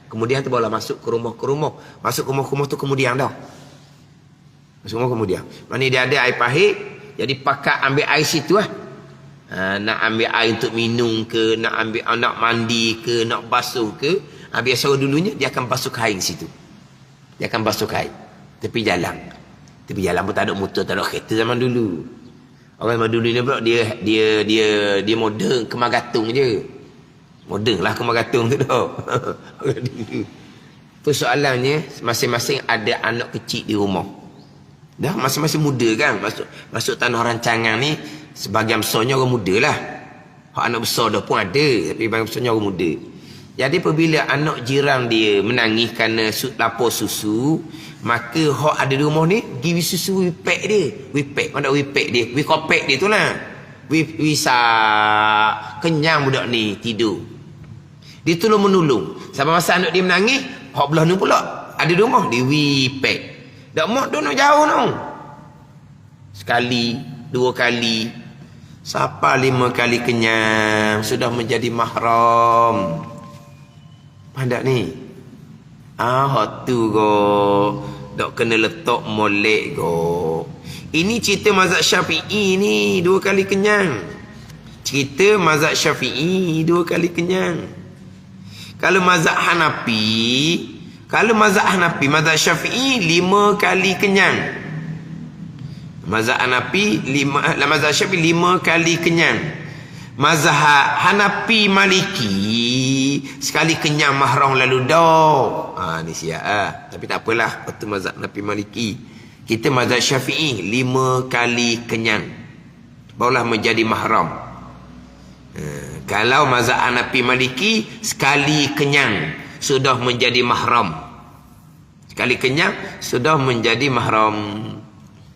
Kemudian tu barulah masuk ke rumah-rumah. Masuk ke rumah-rumah tu kemudian dah. Masuk rumah kemudian. Mana dia ada air pahit. Jadi pakat ambil air situ lah. Nak ambil air untuk minum ke. Nak mandi ke. Nak basuh ke. Biasa dulunya dia akan basuh kain situ. Dia akan basuh kain. Tepi jalan. Tepi jalan pun tak ada motor, tak ada kereta zaman dulu. Orang zaman dulu ni pula dia moden kemar gantung je. Moden lah kemar gantung tu dah. Persoalannya masing-masing ada anak kecil di rumah. Dah masing-masing muda kan. Masuk tanah rancangan ni sebagian besarnya orang muda lah. Hak anak besar dah pun ada, tapi sebagian besarnya orang muda. Jadi apabila anak jiran dia menangis kerana lapar susu, maka hak ada di rumah ni give susu wipek dia. Wipek, mana wipek dia? Wikopek dia tu lah. Wisa kenyang budak ni tidur. Dia tolong menolong. Sampai masa anak dia menangis, hak belah ni pula ada di rumah dia wipek. Dak mak tu nak jauh tu. Sekali, 2 kali, sampai 5 kali kenyang sudah menjadi mahram. Pandang ni. Hak tu go. Dok kena letak molek go. Ini cerita mazhab Syafi'i ni 2 kali kenyang. Cerita mazhab Syafi'i 2 kali kenyang. Kalau mazhab Hanafi, mazhab Syafi'i 5 kali kenyang. Mazhab Hanafi mazhab Syafi'i 5 kali kenyang. Mazhab Hanafi Maliki sekali kenyang mahram lalu dah. Ni siap tapi tak apalah, betul mazhab Hanafi Maliki. Kita mazhab Syafi'i 5 kali kenyang barulah menjadi mahram. Kalau mazhab Hanafi Maliki sekali kenyang sudah menjadi mahram. Sekali kenyang sudah menjadi mahram.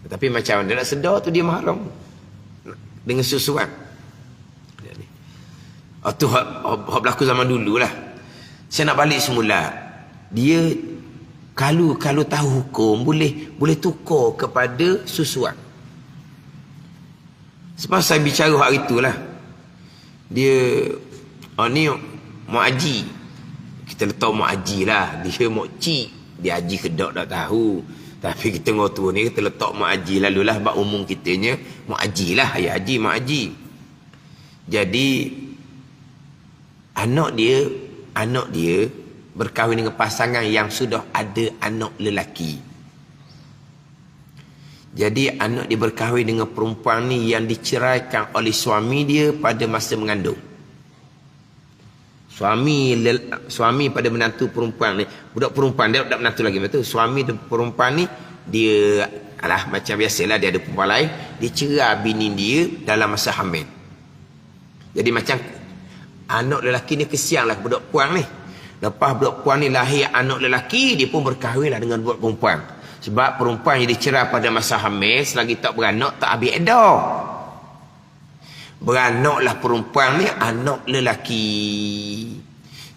Tapi macam mana nak sedar tu dia mahram dengan susuan. Tu hak berlaku zaman dulu lah. Saya nak balik semula. Dia kalau tahu hukum boleh tukar kepada susuan. Sebab saya bicara hari itulah. Dia ni mak haji. Kita letak mak haji lah. Dia mak cik. Dia haji ke tak tahu. Tapi kita ngotu ni kita letak mak haji lalulah sebab umum kitanya mak haji lah. Ayah haji, mak haji. Jadi anak dia berkahwin dengan pasangan yang sudah ada anak lelaki. Jadi anak dia berkahwin dengan perempuan ni yang diceraikan oleh suami dia pada masa mengandung. Suami pada menantu perempuan ni, budak perempuan dia tak menantu lagi, betul. Suami perempuan ni dia macam biasalah, dia ada perempuan lain, dia cerai bini dia dalam masa hamil. Jadi macam anak lelaki ni kesianlah budak puang ni. Lepas budak puang ni lahir anak lelaki, dia pun berkahwinlah dengan budak perempuan. Sebab perempuan yang dicerai pada masa hamil, selagi tak beranak, tak habis edah. Beranaklah perempuan ni anak lelaki.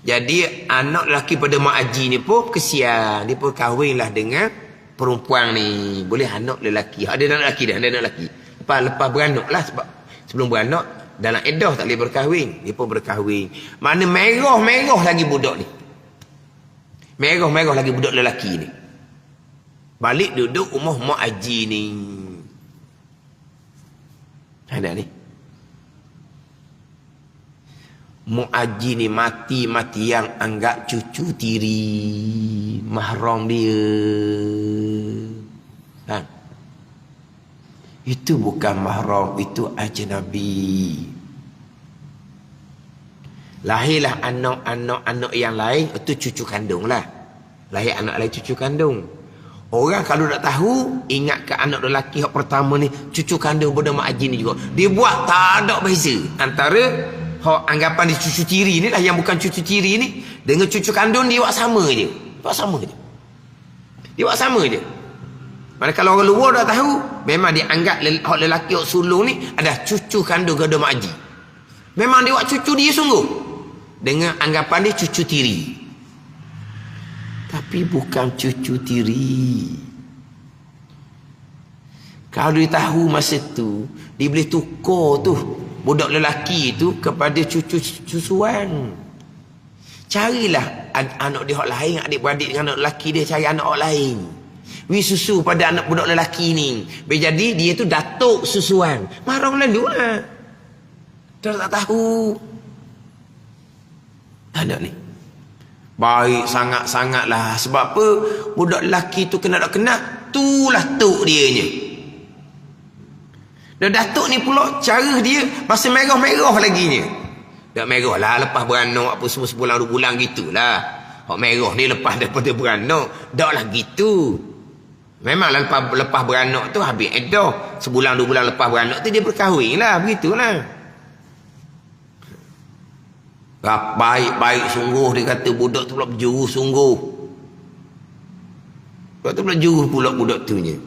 Jadi anak lelaki pada Mak Haji ni pun kesian. Dia pun kahwinlah dengan perempuan ni. Boleh anak lelaki. Ada anak lelaki dah, ada anak lelaki. Lepas beranaklah, sebab sebelum beranak dalam edah tak boleh berkahwin. Dia pun berkahwin. Mana merah-merah lagi budak ni. Merah-merah lagi budak lelaki ni. Balik duduk rumah Mak Haji ni. Ada ni. Mak Haji ni mati-mati yang anggap cucu tiri mahram dia. Ha? Itu bukan mahram, itu ajnabi. Lahirlah anak-anak yang lain, itu cucu kandung lah. Lahir anak lain cucu kandung. Orang kalau nak tahu, ingat ke anak lelaki yang pertama ni, cucu kandung pada Mak Haji ni juga. Dia buat tak ada beza antara anggapan dia cucu tiri ni lah, yang bukan cucu tiri ni, dengan cucu kandung dia buat sama je. Buat sama je. Dia buat sama je. Mana kalau orang luar dah tahu, memang dia anggap lelaki yang sulung ni adalah cucu kandung kepada Mak Haji. Memang dia buat cucu dia sungguh. Dengan anggapan dia cucu tiri. Tapi bukan cucu tiri. Kalau dia tahu masa tu, dia boleh tukar tu budak lelaki tu kepada cucu susuan. Carilah anak dia hak lain, adik-beradik dengan anak lelaki dia, cari anak hak lain. Wi susu pada anak budak lelaki ni. Jadi dia tu datuk susuan. Marah lalu lah. Dia tak tahu. Anak ni baik sangat-sangat lah. Sebab apa? Budak lelaki tu kena-kena, itulah tok dia nya. Dan datuk ni pula cara dia masih merah-merah lagi nya. Tak merah lah lepas beranak apa semua sebulan 2 bulan gitulah. Hak merah ni lepas daripada beranak, dak lah gitu. Memanglah lepas beranak tu habis edah. Sebulan 2 bulan lepas beranak tu dia berkahwin lah, begitulah. Baik-baik sungguh, dia kata budak tu pula berjuru sungguh. Budak tu pula juru pula budak tu nya.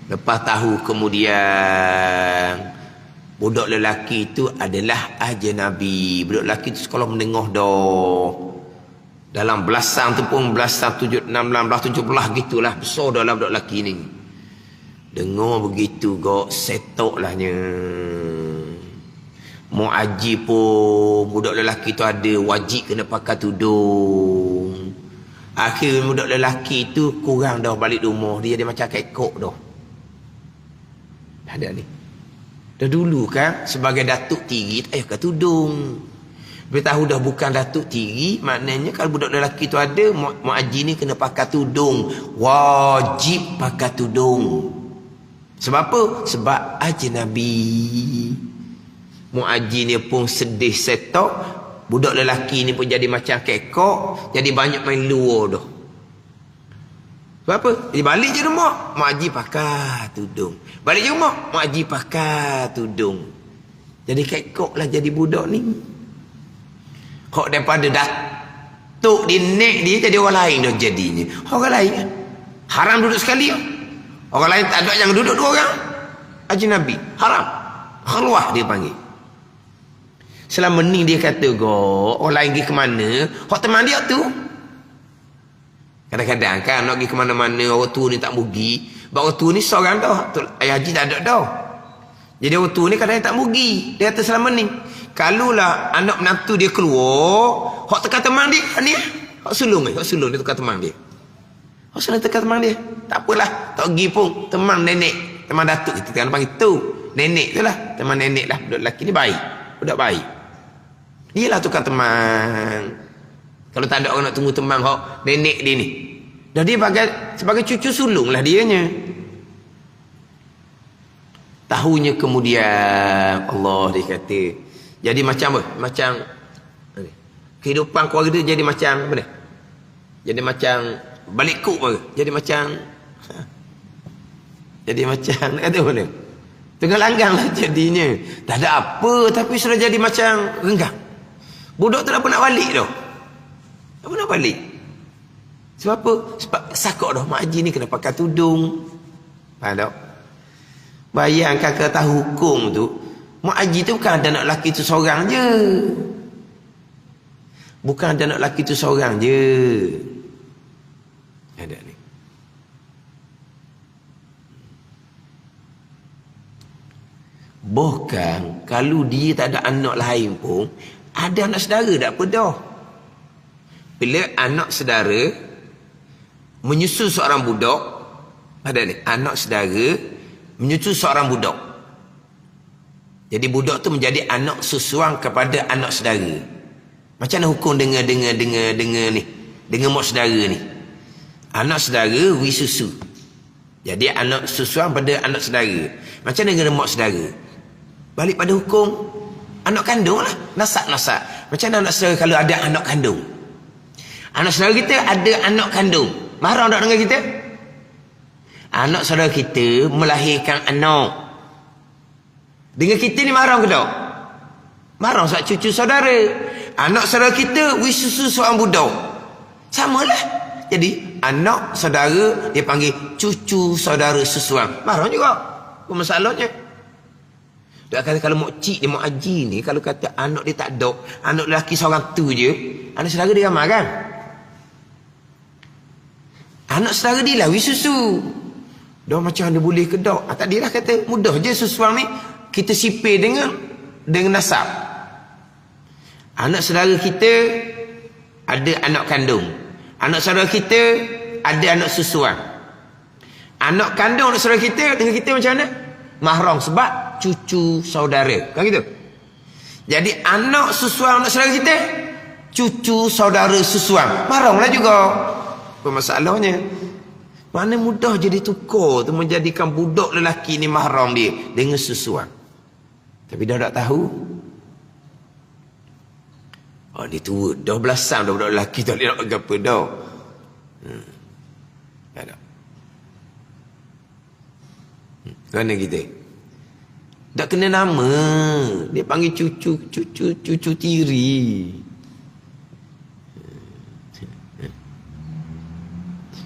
Lepas tahu kemudian budak lelaki itu adalah ajnabi. Budak lelaki itu sekolah menengah dah. Dalam belasan tu pun belasan 16 17 gitulah, besar dalam budak lelaki ni. Dengar begitu kok setok lahnya. Mak Haji pun budak lelaki tu ada wajib kena pakai tudung. Akhir budak lelaki tu kurang dah balik rumah, dia macam kekok dah. Ada ni. Dah dulu kan sebagai datuk tiri tak payah pakai tudung. Bila tahu dah bukan datuk tiri, maknanya kalau budak lelaki tu ada, Mak Haji ni kena pakai tudung. Wajib pakai tudung. Sebab apa? Sebab ajnabi. Mak Haji ni pun sedih setok. Budak lelaki ni pun jadi macam kekok. Jadi banyak main luar dah. Sebab apa? Dia balik je rumah, Mak Haji pakai tudung. Balik je rumah, Mak Haji pakai tudung. Jadi kekok lah jadi budak ni. Kok daripada datuk dia nek dia jadi orang lain dah jadinya. Orang lain kan? Haram duduk sekali. Orang lain tak ada, jangan duduk 2 orang. Ajnabi. Haram. Khaluah dia panggil. Selama ni dia kata orang lain pergi ke mana, hak teman dia tu. Kadang-kadang kan nak pergi ke mana-mana, orang tua ni tak pergi. Sebab orang tua ni seorang dah. Ayah Haji tak ada dah. Jadi orang tua ni kadang-kadang tak pergi. Dia kata selama ni, kalulah anak menantu dia keluar, hak tekan teman dia ni, hak sulung dia tekan teman dia. Hak sulung tekan teman dia. Tak apalah, tak pergi pun teman nenek, teman datuk kita kan panggil tu. Nenek tu lah, teman nenek lah. Budak lelaki ni baik. Budak baik. Dia lah tukar teman. Kalau tak ada orang nak tunggu teman hak nenek dia ni. Dan dia sebagai cucu sulung lah dianya. Tahunya kemudian Allah dia kata, jadi macam apa? Macam kehidupan keluarga dia jadi macam apa ni? Jadi macam balik kuk apa? Jadi macam kata mana? Tengah langgang lah jadinya. Tak ada apa tapi sudah jadi macam renggang. Budak tu tak nak balik dah. Tak nak balik. Sebab apa? Sebab sakok dah mak haji ni kena pakai tudung. Faham tak? Bayangkan kata hukum tu, mak haji tu bukan ada anak lelaki tu seorang je. Bukan ada anak lelaki tu seorang je. Ada ni. Bahkan kalau dia tak ada anak lain pun, ada anak saudara tak apa dah. Bila anak saudara menyusul seorang budak, ada ni, anak saudara menyusul seorang budak. Jadi budak tu menjadi anak susuang kepada anak saudara. Macam mana hukum dengan ni, dengan mak saudara ni? Anak saudara wisusu. Jadi anak susuang pada anak saudara. Macam mana dengan mak saudara? Balik pada hukum anak kandung lah. Nasab. Macam mana anak saudara kalau ada anak kandung? Anak saudara kita ada anak kandung. Marah tak dengan kita? Anak saudara kita melahirkan anak. Dengan kita ni marah ke tak? Marah sebab cucu saudara. Anak saudara kita wisusu seorang budak. Samalah. Jadi anak saudara dia panggil cucu saudara susuang. Marah juga. Apa masalahnya? Dia kata kalau mak cik dia mak haji ni, kalau kata anak dia tak ada, anak lelaki seorang tu je, anak saudara dia ramai kan? Anak saudara dia lah wisusu. Dah macam mana boleh ke tak? Tak dia lah kata mudah je susuang ni kita sipir dengan nasab. Anak saudara kita ada anak kandung. Anak saudara kita ada anak susuan. Anak kandung anak saudara kita dengan kita macam mana? Mahram sebab cucu saudara. Kan gitu? Jadi anak susuan anak saudara kita cucu saudara susuan. Mahram lah juga. Apa masalahnya? Mana mudah jadi tukar tu menjadikan budak lelaki ni mahram dia dengan susuan. Tapi dah tak tahu. Oh dia tua, dah belasan dah budak lelaki tak boleh nak bagi apa dah. Tak ada. Kerana kita tak kena nama. Dia panggil cucu tiri.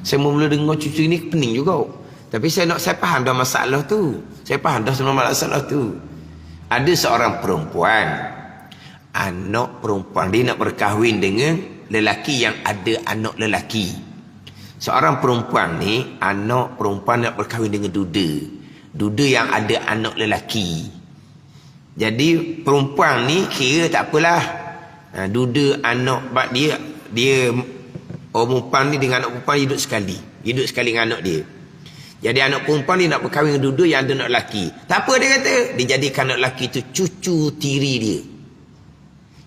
Saya mula dengar cucu ini pening juga. Tapi saya faham dah masalah tu. Saya faham dah sebenarnya masalah tu. Ada seorang perempuan, anak perempuan dia nak berkahwin dengan lelaki yang ada anak lelaki. Seorang perempuan ni, anak perempuan nak berkahwin dengan duda yang ada anak lelaki. Jadi perempuan ni kira tak apalah, duda anak dia orang perempuan ni dengan anak perempuan hidup sekali dengan anak dia. Jadi anak perempuan ni nak berkahwin dengan duda yang ada anak lelaki. Tak apa dia kata, dia jadikan anak lelaki tu cucu tiri dia.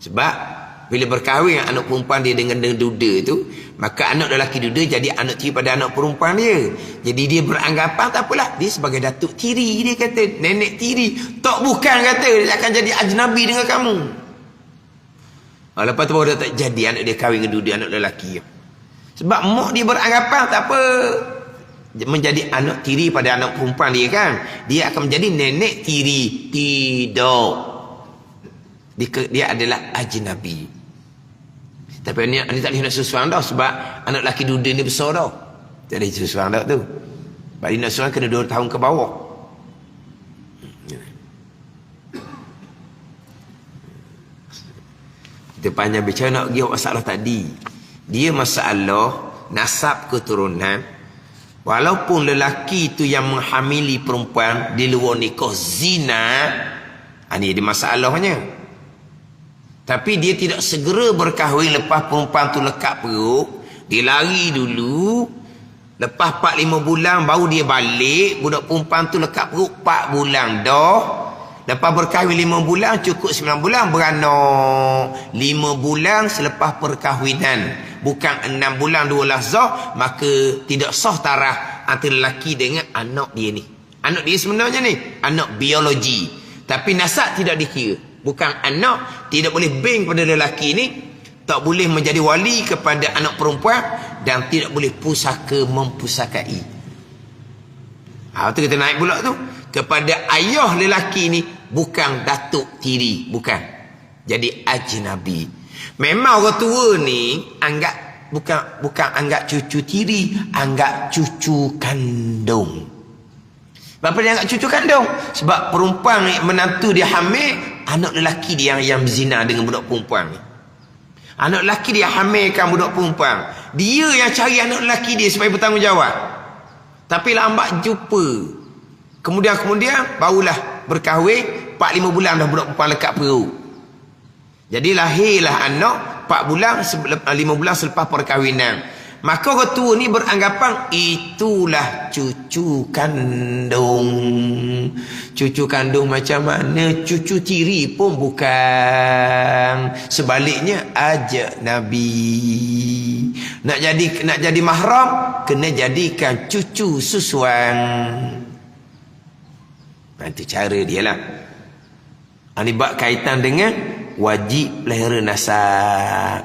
Sebab bila berkahwin anak perempuan dia dengan duda tu, maka anak lelaki duda jadi anak tiri pada anak perempuan dia. Jadi dia beranggapan tak apalah, dia sebagai datuk tiri, dia kata nenek tiri. Tak, bukan, kata dia akan jadi ajnabi dengan kamu. Lepas tu baru tak jadi anak dia kahwin dengan duda anak lelaki. Sebab mak dia beranggapan tak apa, menjadi anak tiri pada anak perempuan dia kan, dia akan menjadi nenek tiri. Tidak, dia adalah ajnabi. Tapi ni tak boleh nak susuan dah, sebab anak lelaki duda ni besar dah, tak boleh susuan dah tu. Sebab dia nak susuan kena 2 tahun ke bawah. Kita panjang bicara nak pergi masalah tadi. Dia masalah nasab keturunan. Walaupun lelaki itu yang menghamili perempuan di luar nikah zina, ini dia masalahnya. Tapi dia tidak segera berkahwin lepas perempuan tu lekat perut. Dia lari dulu. Lepas 4-5 bulan baru dia balik. Budak perempuan tu lekat perut 4 bulan dah. Lepas berkahwin 5 bulan, cukup 9 bulan, beranak. 5 bulan selepas perkahwinan. Bukan 6 bulan 2 lahzah, maka tidak sah tarah antara lelaki dengan anak dia ni. Anak dia sebenarnya ni, anak biologi. Tapi nasab tidak dikira. Bukan anak, tidak boleh beng pada lelaki ni. Tak boleh menjadi wali kepada anak perempuan. Dan tidak boleh pusaka mempusakai. Itu kita naik pula tu. Kepada ayah lelaki ni, bukan datuk tiri. Bukan. Jadi ajnabi. Memang orang tua ni, anggap bukan anggap cucu tiri. Anggap cucu kandung. Kenapa dia anggap cucu kandung? Sebab perempuan ni, menantu dia hamil, anak lelaki dia yang berzina dengan budak perempuan ni. Anak lelaki dia hamilkan budak perempuan. Dia yang cari anak lelaki dia supaya bertanggungjawab. Tapi lambat jumpa. Kemudian barulah berkahwin, 4-5 bulan dah budak perempuan lekat perut. Jadi lahirlah anak 4 bulan 5 bulan selepas perkahwinan. Maka orang tua ni beranggapan itulah cucu kandung. Cucu kandung macam mana? Cucu tiri pun bukan. Sebaliknya ajak Nabi. Nak jadi mahram, kena jadikan cucu susuan. Itu cara dia lah. Ini bab kaitan dengan wajib pelihara nasab.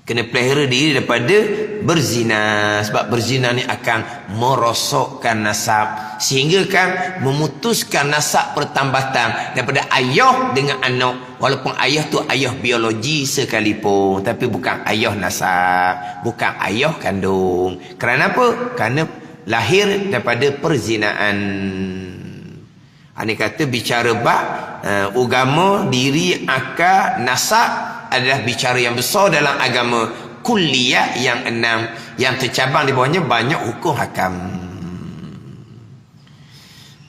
Kena pelihara diri daripada berzina. Sebab berzina ni akan merosokkan nasab. Sehingga kan memutuskan nasab pertambatan daripada ayah dengan anak. Walaupun ayah tu ayah biologi sekalipun. Tapi bukan ayah nasab. Bukan ayah kandung. Kerana apa? Kerana lahir daripada perzinaan. Ini kata bicara bab agama, diri, akal, nasab adalah bicara yang besar dalam agama kulliyah yang 6. Yang tercabang di bawahnya banyak hukum hakam.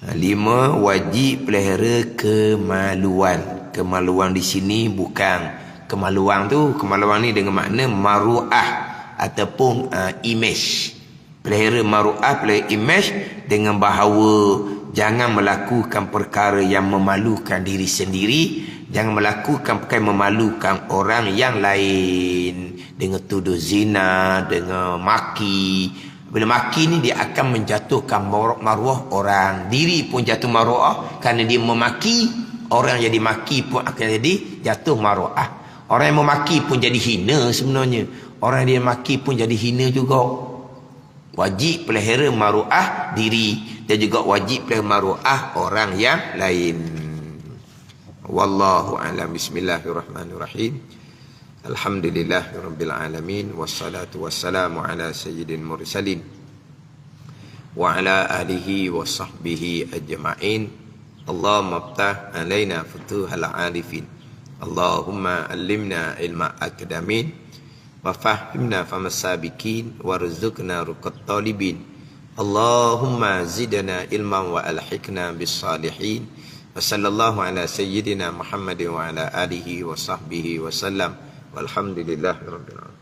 5. Wajib pelihara kemaluan. Kemaluan di sini bukan kemaluan tu. Kemaluan ni dengan makna maru'ah ataupun image. Pelihara maru'ah, pelihara image dengan bahawa jangan melakukan perkara yang memalukan diri sendiri. Jangan melakukan perkara yang memalukan orang yang lain. Dengan tuduh zina, dengan maki. Bila maki ni dia akan menjatuhkan maruah orang. Diri pun jatuh maruah kerana dia memaki. Orang yang dimaki pun akan jadi jatuh maruah. Orang yang memaki pun jadi hina sebenarnya. Orang yang dimaki pun jadi hina juga. Wajib pelihara maruah diri. Dan juga wajib pelihara maruah orang yang lain. Wallahu a'lam. Bismillahirrahmanirrahim. Alhamdulillahirabbil alamin wassalatu wassalamu ala sayyidil mursalin wa ala alihi wa sahbihi ajma'in. Allahumma iftah alaina futuhal arifin. Allahumma allimna ilma akadamin wa fahimna famas sabiqin warzuqna ruqat talibin. Allahumma zidna ilman wa alhiqna bis salihin. Wa sallallahu ala sayyidina Muhammadin wa ala alihi wa sahbihi wa sallam. Walhamdulillahirabbil alamin.